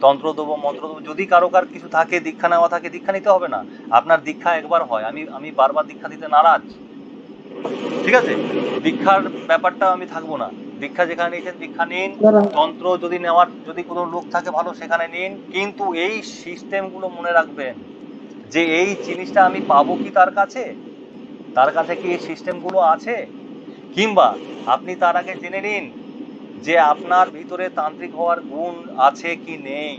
তন্ত্র দেবো মন্ত্র দেবো। যদি কারো কিছু থাকে, দীক্ষা নেওয়া থাকে, দীক্ষা নিতে হবে না। আপনার দীক্ষা একবার হয়, আমি বারবার দীক্ষা দিতে নারাজ, ঠিক আছে? দীক্ষার ব্যাপারটা আমি থাকবো না। দীক্ষা যেখানে নিয়েছেন দীক্ষা নিন, তন্ত্র যদি নেওয়ার যদি কোনো লোক থাকে ভালো সেখানে নিন, কিন্তু এই সিস্টেমগুলো মনে রাখবেন যে এই জিনিসটা আমি পাবো কি তার কাছে কি এই সিস্টেমগুলো আছে, কিংবা আপনি তার আগে জেনে নিন যে আপনার ভিতরে তান্ত্রিক হওয়ার গুণ আছে কি নেই,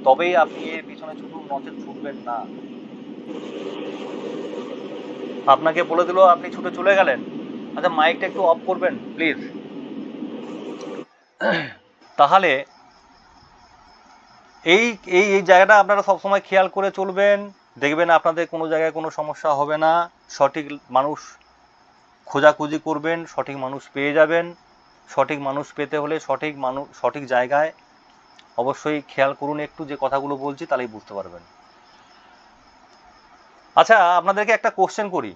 তবেই আপনি এর পিছনে ছুটুন, নচেত ছুটবেন না। আপনাকে বলে দিল, আপনি ছুটে চলে গেলেন। আচ্ছা মাইকটা একটু অফ করবেন প্লিজ। তাহলে এই এই এই জায়গাটা আপনারা সবসময় খেয়াল করে চলবেন, দেখবেন আপনাদের কোনো জায়গায় কোনো সমস্যা হবে না। সঠিক মানুষ খোঁজাখুঁজি করবেন, সঠিক মানুষ পেয়ে যাবেন। সঠিক মানুষ পেতে হলে সঠিক জায়গায় অবশ্যই খেয়াল করুন একটু যে কথাগুলো বলছি, তাহলেই বুঝতে পারবেন। আচ্ছা আপনাদেরকে একটা কোশ্চেন করি।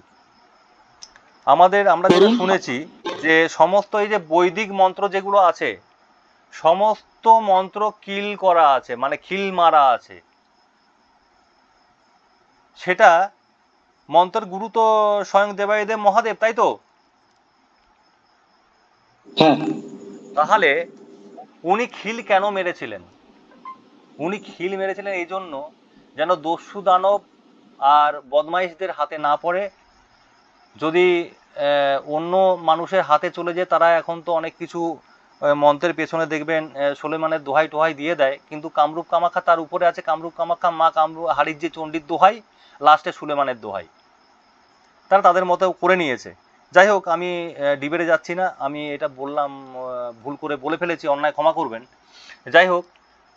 আমরা যেটা শুনেছি যে সমস্ত এই যে বৈদিক মন্ত্র যেগুলো আছে, সমস্ত মন্ত্র কিল করা আছে, মানে খিল মারা আছে। সেটা মন্ত্রের গুরু তো স্বয়ং দেবাদিদেব মহাদেব, তাই তো? হ্যাঁ। তাহলে উনি খিল কেন মেরেছিলেন? উনি খিল মেরেছিলেন এই জন্য যেন দস্যু দানব আর বদমাইশদের হাতে না পড়ে। যদি অন্য মানুষের হাতে চলে যায়, তারা এখন তো অনেক কিছু মন্ত্রের পেছনে দেখবেন সুলেমানের দোহাই টোহাই দিয়ে দেয়, কিন্তু কামরূপ কামাখ্যা তার উপরে আছে, কামরূপ কামাখ্যা মা কামরূপ হাড়ির যে চণ্ডীর দোহাই, লাস্টে সুলেমানের দোহাই। তারা তাদের মতো করে নিয়েছে। যাই হোক, আমি ডিবেটে যাচ্ছি না, আমি এটা বললাম, ভুল করে বলে ফেলেছি, অন্যায় ক্ষমা করবেন। যাই হোক,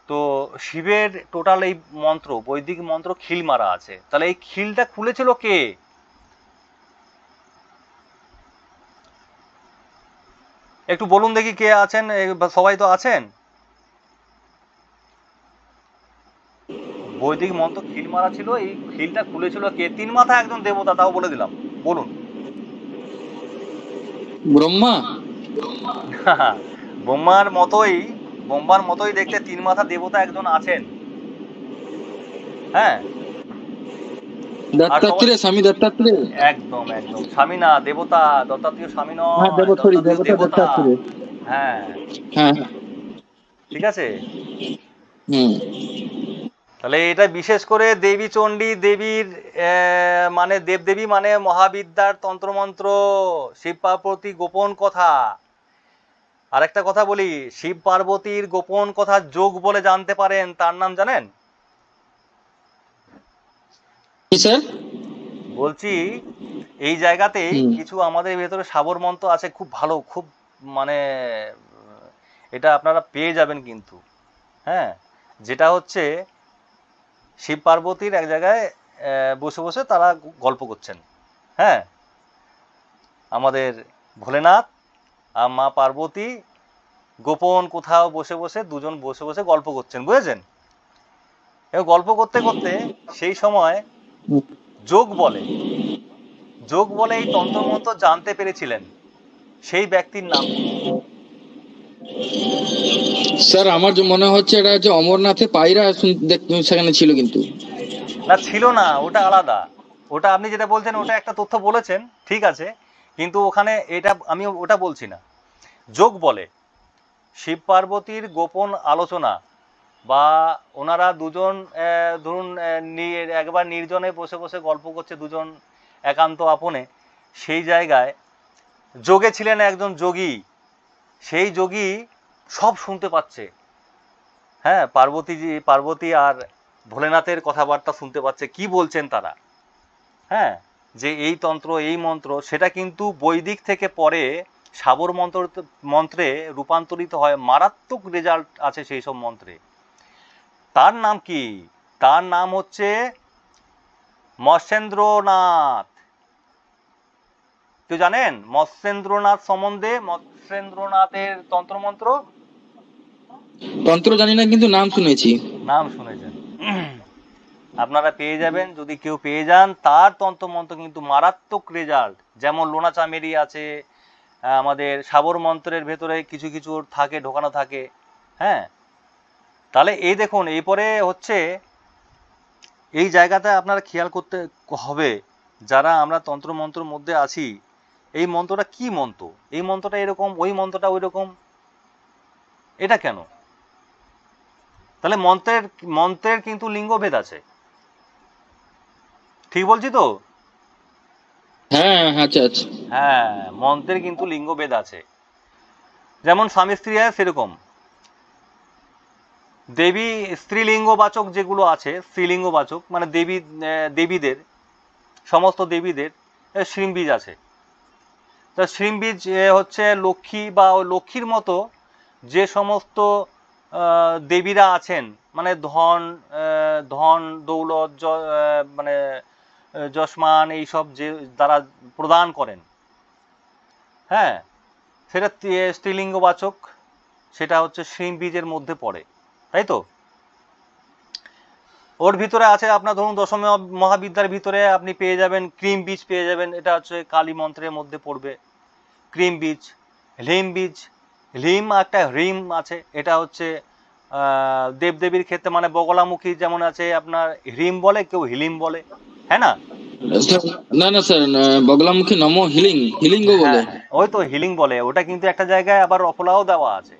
তো শিবের টোটাল এই মন্ত্র, বৈদিক মন্ত্র খিল মারা আছে। তাহলে এই খিলটা খুলেছিল কে? একটু বলুন দেখি কে আছেন, সবাই তো আছেন। বৈদিক মন্ত্র খিল মারা ছিল, এই খিলটা খুলেছিল কে? 3 মাথা একজন দেবতা, তাও বলে দিলাম, বলুন। ব্রহ্মা। ব্রহ্মার মতোই দেখতে 3 মাথা দেবতা একজন আছেন। হ্যাঁ, দত্তাত্রেয়, স্বামী দত্তাত্রেয়। একদম একদম, স্বামী না, দেবতা। দত্তাত্রেয় স্বামী নয়, দেবতা। হ্যাঁ হ্যাঁ, ঠিক আছে। তাহলে এটা বিশেষ করে দেবী চণ্ডী, দেবীর মানে দেবদেবী মানে মহাবিদ্যার তন্ত্রমন্ত্র, শিব পার্বতী গোপন কথা। আরেকটা কথা বলি, শিব পার্বতীর গোপন কথা যোগ বলে জানতে পারেন, তার নাম জানেন? বলছি, এই জায়গাতে কিছু আমাদের ভেতরে সাবর মন্ত্র আছে, খুব ভালো, খুব মানে এটা আপনারা পেয়ে যাবেন কিন্তু। হ্যাঁ, যেটা হচ্ছে শিব পার্বতীর এক জায়গায় বসে বসে তারা গল্প করছেন। হ্যাঁ, আমাদের ভোলেনাথ আর মা পার্বতী গোপন কোথাও বসে বসে, দুজন বসে বসে গল্প করছেন, বুঝেছেন? এবং গল্প করতে করতে সেই সময় যোগ বলে এই তন্ত্রমন্ত্র জানতে পেরেছিলেন, সেই ব্যক্তির নাম কি? স্যার আমার মনে হচ্ছে এটা যে অমরনাথে পায়রা সেখানে ছিল, কিন্তু না, ছিল না, ওটা আলাদা। ওটা আপনি যেটা বলছেন ওটা একটা তথ্য বলেছেন, ঠিক আছে, কিন্তু ওখানে এটা আমি ওটা বলছি না। যোগ বলে শিব পার্বতীর গোপন আলোচনা, বা ওনারা দুজন ধরুন একবার নির্জনে বসে বসে গল্প করছে, দুজন একান্ত আপনে, সেই জায়গায় যোগে ছিলেন একজন যোগী, সেই যোগী সব শুনতে পাচ্ছে। হ্যাঁ, পার্বতী আর ভোলেনাথের কথাবার্তা শুনতে পাচ্ছে, কি বলছেন তারা। হ্যাঁ, যে এই তন্ত্র, এই মন্ত্র, সেটা কিন্তু বৈদিক থেকে পরে সাবর মন্ত্রে রূপান্তরিত হয়। মারাত্মক রেজাল্ট আছে সেই সব মন্ত্রে। তার নাম কি? তার নাম হচ্ছে মৎস্যেন্দ্রনাথ। কেউ জানেন মৎস্যেন্দ্রনাথ সম্বন্ধে? মৎস্যেন্দ্রনাথের তন্ত্রমন্ত্র জানি না, কিন্তু নাম শুনেছি। নাম শুনেছেন, আপনারা পেয়ে যাবেন যদি কেউ পেয়ে যান। তার তন্ত্রমন্ত্র কিন্তু মারাত্মক রেজাল্ট। যেমন লোনা চামেরি আছে, আমাদের সাবর মন্ত্রের ভেতরে কিছু কিছু থাকে, ঢোকানো থাকে। হ্যাঁ, তাহলে এই দেখুন, এরপরে হচ্ছে এই জায়গাটা আপনারা খেয়াল করতে হবে, যারা আমরা তন্ত্রমন্ত্রের মধ্যে আছি, এই মন্ত্রটা কি মন্ত্র? এই মন্ত্রটা এরকম, ওই মন্ত্রটা ওই রকম, এটা কেন? তাহলে মন্ত্রের কিন্তু লিঙ্গভেদ আছে, ঠিক বলছি তো? হ্যাঁ, আচ্ছা আচ্ছা। হ্যাঁ, মন্ত্রের কিন্তু লিঙ্গভেদ আছে। যেমন স্বামী স্ত্রী হয়, সেরকম দেবী স্ত্রীলিঙ্গবাচক যেগুলো আছে, স্ত্রীলিঙ্গবাচক মানে দেবীদের, সমস্ত দেবীদের শ্রীমবীজ আছে। তা শ্রীমবীজ হচ্ছে লক্ষ্মী, বা লক্ষ্মীর মতো যে সমস্ত দেবীরা আছেন, মানে ধন দৌলত, মানে যশমান, এইসব যে দ্বারা প্রদান করেন, হ্যাঁ, সেটা স্ত্রীলিঙ্গবাচক, সেটা হচ্ছে শ্রীমবীজের মধ্যে পড়ে, তাই তো? ওর ভিতরে আছে আপনার ধরুন দশম মহাবিদ্যার ভিতরে আপনি পেয়ে যাবেন ক্রিম বীজ পেয়ে যাবেন, এটা হচ্ছে কালী মন্ত্রের মধ্যে পড়বে। ক্রিম বীজ, হ্লিম বীজ, হ্লিম একটা হ্রিম আছে, এটা হচ্ছে দেবদেবীর ক্ষেত্রে, মানে বগলামুখী যেমন আছে আপনার হ্রিম বলে, কেউ হিলিম বলে, হ্যাঁ না? না না স্যার, বগলামুখী নম হিলিঙ্গ বলে। ওই তো হিলিং বলে, ওটা কিন্তু একটা জায়গায় আবার রফলাও দেওয়া আছে।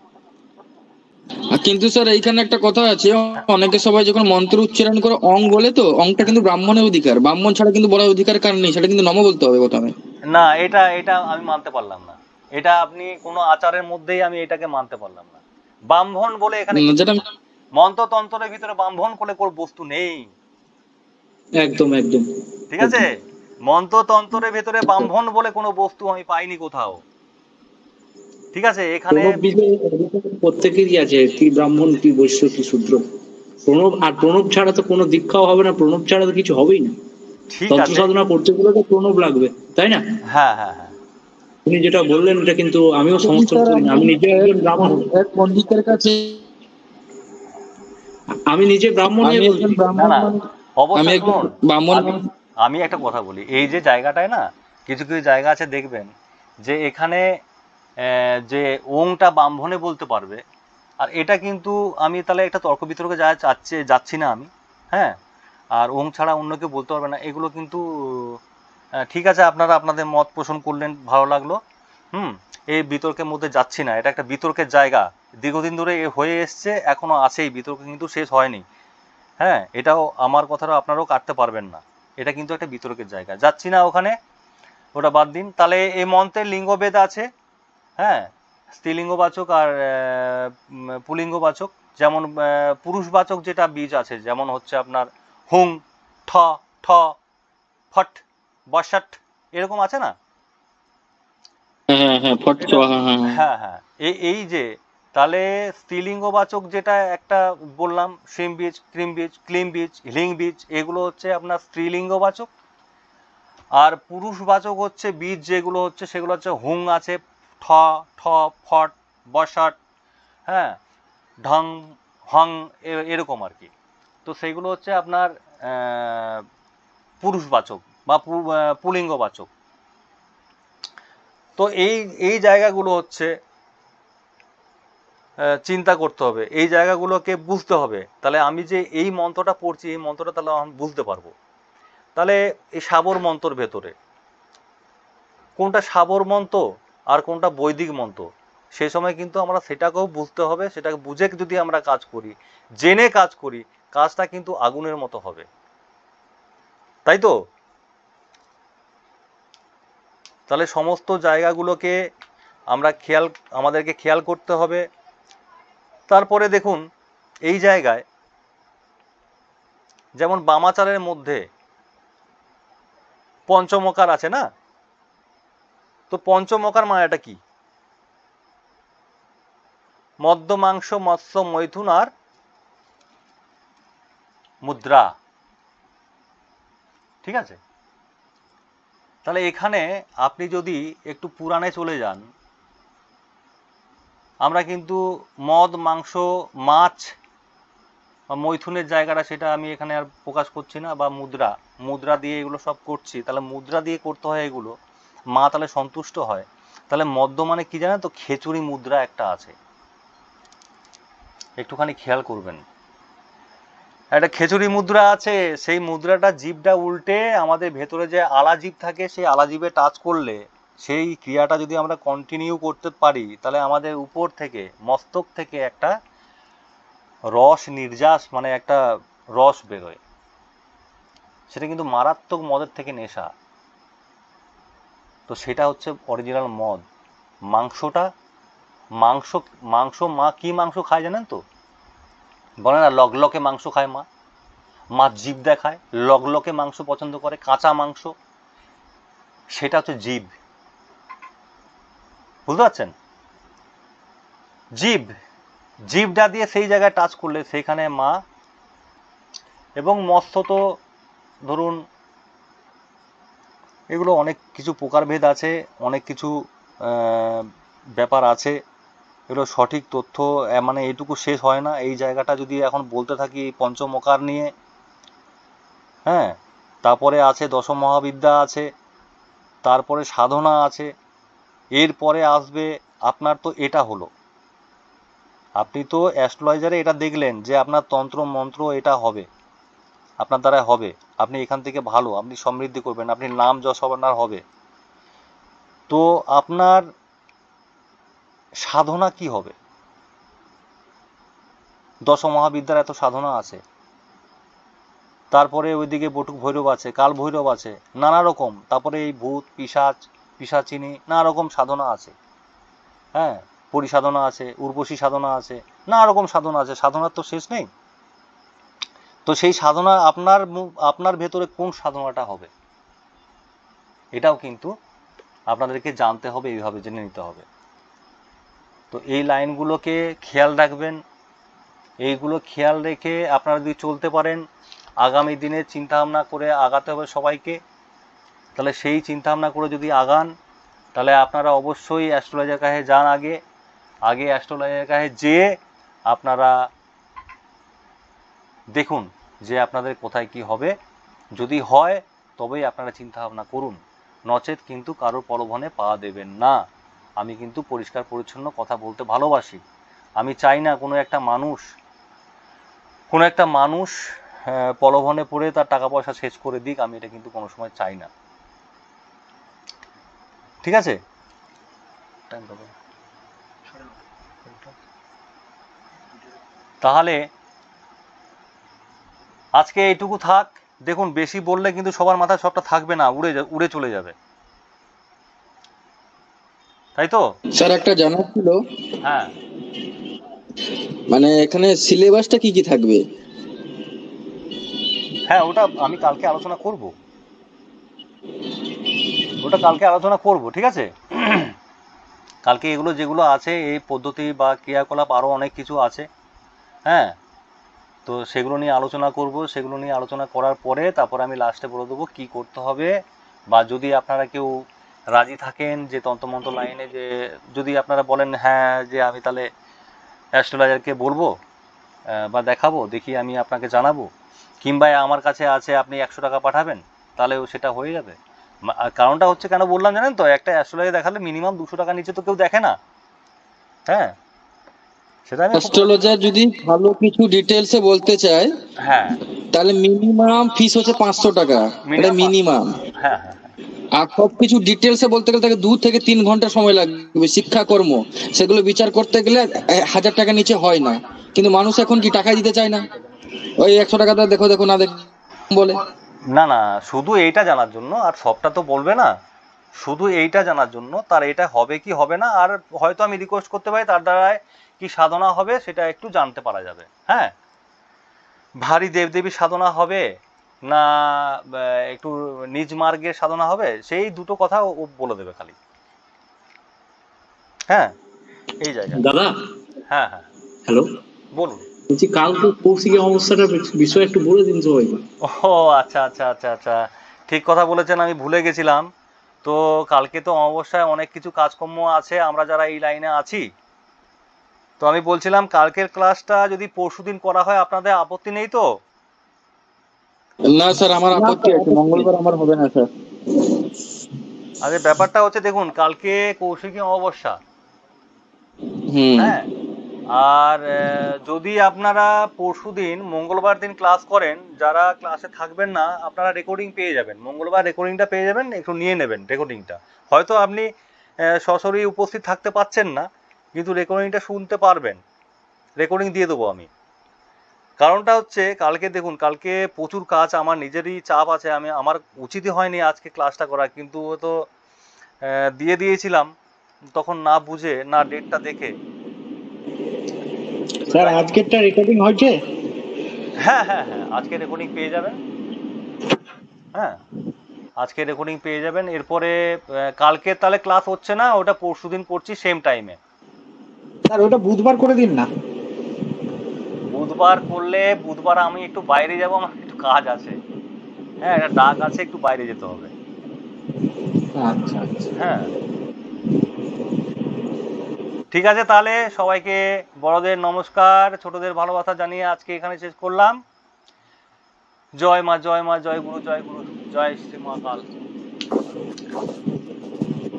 কিন্তু স্যার এইখানে একটা কথা আছে, অনেকে সবাই যখন মন্ত্র উচ্চারণ করে অং বলে, তো অংটা কিন্তু ব্রাহ্মণের অধিকার, ব্রাহ্মণ ছাড়া কিন্তু বলার অধিকার কার নেই, সেটা কিন্তু নম বলতে হবে প্রথমে। না, এটা আমি মানতে পারলাম না, এটা আপনি কোনো আচারের মধ্যেই আমি এটাকে মানতে পারলাম না। ব্রাহ্মণ বলে এখানে যেটা মন্ত্রতন্ত্রের ভিতরে ব্রাহ্মণ বলে কোনো বস্তু নেই। একদম একদম ঠিক আছে, মন্ত্রতন্ত্রের ভেতরে ব্রাহ্মণ বলে কোনো বস্তু আমি পাইনি কোথাও। ঠিক আছে, এখানে প্রণব বিজয় প্রত্যেকেরই আছে, কি ব্রাহ্মণ কি বৈশ্য কি শূদ্র। প্রণব, আর প্রণব ছাড়া তো কোনো দীক্ষাও হবে না, প্রণব ছাড়া তো কিছু হবেই না। ঠিক তন্ত্র আছে, সাধনা করতে গেলে তো প্রণব লাগবে, তাই না? হ্যাঁ হ্যাঁ হ্যাঁ, তুমি যেটা বললেন এটা কিন্তু আমিও সমর্থন করি না। আমি নিজে একজন ব্রাহ্মণ, এক পণ্ডিতের কাছে আমি নিজে ব্রাহ্মণ হয়ে আমি বলছি। একজন না ব্রাহ্মণ না, মানুষ, আমি অবশ্যই একজন শুনুন, ব্রাহ্মণ আমি মানুষ। আমি একটা কথা বলি, এই যে জায়গাটায় না কিছু কিছু জায়গা আছে দেখবেন যে এখানে যে ওংটা ব্রাহ্মণে বলতে পারবে, আর এটা কিন্তু আমি তাহলে একটা তর্ক বিতর্কে যাচ্ছি না আমি, হ্যাঁ, আর ওং ছাড়া অন্য কেউ বলতে পারবে না, এগুলো কিন্তু ঠিক আছে, আপনারা আপনাদের মত পোষণ করলেন, ভালো লাগলো। এই বিতর্কের মধ্যে যাচ্ছি না, এটা একটা বিতর্কের জায়গা, দীর্ঘদিন ধরে হয়ে এসছে, এখনো আছে, এই বিতর্ক কিন্তু শেষ হয়নি। হ্যাঁ, এটাও আমার কথাটাও আপনারাও কাটতে পারবেন না, এটা কিন্তু একটা বিতর্কের জায়গা, যাচ্ছি না ওখানে, ওটা বাদ দিন। তাহলে এই মন্ত্রের লিঙ্গভেদ আছে, হ্যাঁ, স্ত্রীলিঙ্গবাচক আর পুলিঙ্গবাচক। যেমন পুরুষবাচক যেটা বীজ আছে, যেমন হচ্ছে আপনার হুং, ঠ, ঠ, ফট, বসাট, এরকম আছে না? হ্যাঁ হ্যাঁ, ফট, হ্যাঁ হ্যাঁ, এই যে তাহলে স্ত্রীলিঙ্গবাচক যেটা একটা বললাম, সিম বীজ, ক্রিম বীজ, ক্লিম বীজ, হিলিং বীজ, এগুলো হচ্ছে আপনার স্ত্রীলিঙ্গবাচক। আর পুরুষবাচক হচ্ছে বীজ যেগুলো হচ্ছে, সেগুলো হচ্ছে হুং আছে, ঠ, ঠ, ফট, বসাট, হ্যাঁ, ঢং, হং, এরকম আর কি। তো সেইগুলো হচ্ছে আপনার পুরুষবাচক বা পুলিঙ্গবাচক। তো এই জায়গাগুলো হচ্ছে চিন্তা করতে হবে, এই জায়গাগুলোকে বুঝতে হবে। তাহলে আমি যে এই মন্ত্রটা পড়ছি, এই মন্ত্রটা তাহলে আমি বুঝতে পারবো। তাহলে এই সাবর মন্ত্রর ভেতরে কোনটা সাবর মন্ত্র আর কোনটা বৈদিক মন্ত্র, সে সময় কিন্তু আমরা সেটাকেও বুঝতে হবে। সেটাকে বুঝে যদি আমরা কাজ করি, জেনে কাজ করি, কাজটা কিন্তু আগুনের মতো হবে, তাই তো? তাহলে সমস্ত জায়গাগুলোকে আমাদেরকে খেয়াল করতে হবে। তারপরে দেখুন, এই জায়গায় যেমন বামাচারের মধ্যে পঞ্চমকার আছে না, তো পঞ্চমকার মানেটা কি? মদ্য, মাংস, মৎস্য, মৈথুন আর মুদ্রা। ঠিক আছে, তাহলে এখানে আপনি যদি একটু পুরাণে চলে যান, আমরা কিন্তু মদ, মাংস, মাছ, মৈথুনের জায়গাটা সেটা আমি এখানে আর প্রকাশ করছি না, বা মুদ্রা দিয়ে এগুলো সব করছি। তাহলে মুদ্রা দিয়ে করতে হয় এগুলো, মা তাহলে সন্তুষ্ট হয়। তাহলে মদ্য মানে কি জানেন তো? খেচুড়ি মুদ্রা একটা আছে, একটুখানি খেয়াল করবেন। একটা খেচুড়ি মুদ্রা আছে, সেই মুদ্রাটা জিভটা উল্টে আমাদের ভেতরে যে আলা জিভ থাকে, সেই আলা জিভে টাচ করলে, সেই ক্রিয়াটা যদি আমরা কন্টিনিউ করতে পারি, তাহলে আমাদের উপর থেকে, মস্তক থেকে একটা রস নির্যাস, মানে একটা রস বেরোয়। সেটা কিন্তু মারাত্মক মদের থেকে নেশা। তো সেটা হচ্ছে অরিজিনাল মদ। মাংসটা, মাংস মাংস মা কি মাংস খায় জানেন তো? বলে না লগলকে মাংস খায় মা জিভ দেখায়, লগলকে মাংস পছন্দ করে, কাঁচা মাংস, সেটা হচ্ছে জিভ। বুঝতে পারছেন? জিভটা দিয়ে সেই জায়গায় টাচ করলে সেইখানে মা। এবং মৎস্য তো ধরুন, এগুলো অনেক কিছু প্রকারভেদ আছে, অনেক কিছু ব্যাপার আছে, এগুলো সঠিক তথ্য মানে এইটুকু শেষ হয় না। এই জায়গাটা যদি এখন বলতে থাকি পঞ্চমকার নিয়ে, হ্যাঁ, তারপরে আছে দশমহাবিদ্যা আছে, তারপরে সাধনা আছে, এরপরে আসবে আপনার, তো এটা হলো, আপনি তো অ্যাস্ট্রোলজারে এটা দেখলেন যে আপনার তন্ত্র মন্ত্র এটা হবে, আপনার দ্বারা হবে, আপনি এখান থেকে ভালো, আপনি সমৃদ্ধি করবেন, আপনি নাম যশ আপনার হবে। তো আপনার সাধনা কি হবে? দশমহাবিদ্যার এত সাধনা আছে, তারপরে ওইদিকে বটুক ভৈরব আছে, কাল ভৈরব আছে, নানা রকম, তারপরে এই ভূত, পিশাচিনী, নানা রকম সাধনা আছে। হ্যাঁ, পরিসাধনা আছে, উর্বশী সাধনা আছে, নানা রকম সাধনা আছে, সাধনার তো শেষ নেই। তো সেই সাধনা আপনার ভেতরে কোন সাধনাটা হবে এটাও কিন্তু আপনাদেরকে জানতে হবে, এইভাবে জেনে নিতে হবে। তো এই লাইনগুলোকে খেয়াল রাখবেন, এইগুলো খেয়াল রেখে আপনারা যদি চলতে পারেন, আগামী দিনে চিন্তাভাবনা করে আগাতে হবে সবাইকে। তাহলে সেই চিন্তাভাবনা করে যদি আগান, তাহলে আপনারা অবশ্যই অ্যাস্ট্রোলজার কাছে যান। আগে অ্যাস্ট্রোলজার কাছে যেয়ে আপনারা দেখুন যে আপনাদের কোথায় কি হবে। যদি হয় তবেই আপনারা চিন্তাভাবনা করুন, নচেত কিন্তু কারোর প্রলোভনে পা দেবেন না। আমি কিন্তু পরিষ্কার পরিচ্ছন্ন কথা বলতে ভালোবাসি। আমি চাই না কোনো একটা মানুষ প্রলোভনে পড়ে তার টাকা পয়সা শেষ করে দিক। আমি এটা কিন্তু কোনো সময় চাই না। ঠিক আছে, তাহলে আজকে এইটুকু থাক। দেখুন, বেশি বললে কিন্তু সবার মাথায় সবটা থাকবে না, উড়ে চলে যাবে, তাই তো? স্যার একটা জানার ছিল, হ্যাঁ, মানে এখানে সিলেবাসটা কি কি থাকবে? হ্যাঁ, ওটা আমি কালকে আলোচনা করব। ঠিক আছে, কালকে এগুলো যেগুলো আছে, এই পদ্ধতি বা ক্রিয়াকলাপ আরও অনেক কিছু আছে। হ্যাঁ, তো সেগুলো নিয়ে আলোচনা করব। সেগুলো নিয়ে আলোচনা করার পরে তারপর আমি লাস্টে বলে দেবো কী করতে হবে। বা যদি আপনারা কেউ রাজি থাকেন যে তন্ত্রমন্ত্র লাইনে, যে যদি আপনারা বলেন হ্যাঁ যে আমি তাহলে অ্যাস্ট্রোলজারকে বলবো বা দেখাবো, দেখি আমি আপনাকে জানাবো, কিংবা আমার কাছে আছে আপনি 100 টাকা পাঠাবেন, তাহলেও সেটা হয়ে যাবে। কারণটা হচ্ছে কেন বললাম জানেন তো, একটা অ্যাস্ট্রোলজার দেখালে মিনিমাম 200 টাকা নিচে তো কেউ দেখে না। হ্যাঁ, সেটা আমি অ্যাস্ট্রোলজার যদি ভালো কিছু ডিটেলসে বলতে চায়, হ্যাঁ, তাহলে মিনিমাম ফিস হচ্ছে 500 টাকা, এটা মিনিমাম। হ্যাঁ, হ্যাঁ, আর সবকিছু ডিটেলসে বলতে গেলে তাকে 2 থেকে 3 ঘন্টা সময় লাগবে। শিক্ষাকর্ম সেগুলো বিচার করতে গেলে 1000 টাকা নিচে হয় না। কিন্তু মানুষ এখন কি টাকা দিতে চায় না, ওই 100 টাকাটা দেখো না দেখো বলে। না, শুধু এইটা জানার জন্য, আর সবটা তো বলবে না, শুধু এইটা জানার জন্য তার এটা হবে কি হবে না, আর হয়তো আমি রিকোয়েস্ট করতে পারি তার দ্বারায় কি সাধনা হবে সেটা একটু জানতে পারা যাবে। হ্যাঁ, ভারী দেবদেবীর সাধনা হবে না একটু নিজ মার্গের সাধনা হবে, সেই দুটো কথা ও বলে দেবে খালি। হ্যাঁ, এই জায়গা। দাদা, হ্যাঁ, হ্যালো, বলুন। বলছি কালকে কৌশিকী অমাবস্যাটার বিষয় একটু বলে দিন সবাইকে। ও আচ্ছা, ঠিক কথা বলেছেন, আমি ভুলে গেছিলাম। তো কালকে তো অমাবস্যায় অনেক কিছু কাজকর্ম আছে, আমরা যারা এই লাইনে আছি। তো আমি বলছিলাম কালকের ক্লাসটা যদি পরশুদিন করা হয় আপনাদের আপত্তি নেই তো? না স্যার, আমার আপত্তি আছে, মঙ্গলবার আমার হবে না স্যার। আরে ব্যাপারটা হচ্ছে দেখুন, কালকে কৌশিকী অমাবস্যা। হ্যাঁ, আর যদি আপনারা পরশুদিন মঙ্গলবার দিন ক্লাস করেন, যারা ক্লাসে থাকবেন না আপনারা রেকর্ডিং পেয়ে যাবেন। মঙ্গলবার রেকর্ডিংটা পেয়ে যাবেন, একটু নিয়ে নেবেন রেকর্ডিংটা। হয়তো আপনি সশরীরে উপস্থিত থাকতে পারছেন না, কিন্তু রেকর্ডিংটা শুনতে পারবেন। রেকর্ডিং দিয়ে দেবো আমি। কারণটা হচ্ছে কালকে দেখুন, কালকে প্রচুর কাজ, আমার নিজেরই চাপ আছে। আমার উচিতই হয়নি আজকে ক্লাসটা করা, কিন্তু তো দিয়ে দিয়েছিলাম তখন না বুঝে, না ডেটটা দেখে। স্যার আজকেরটা রেকর্ডিং হয়েছে? হ্যাঁ, আজকে রেকর্ডিং পেয়ে যাবেন। হ্যাঁ, আজকে রেকর্ডিং পেয়ে যাবেন। এরপরে কালকে তাহলে ক্লাস হচ্ছে না, ওটা পরশুদিন করছি সেম টাইমে। স্যার ওটা বুধবার করে দিন না। বুধবার করলে, বুধবার আমি একটু বাইরে যাব, আমার একটু কাজ আছে। হ্যাঁ, একটা ডাক আছে, একটু বাইরে যেতে হবে। আচ্ছা। হ্যাঁ, ঠিক আছে, তাহলে সবাইকে বড়দের নমস্কার, ছোটদের ভালোবাসা জানিয়ে আজকে এখানে শেষ করলাম। জয় মা, জয় গুরু, জয় শ্রী মহাকাল।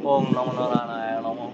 ওম নমো নারায়ণায় নমঃ।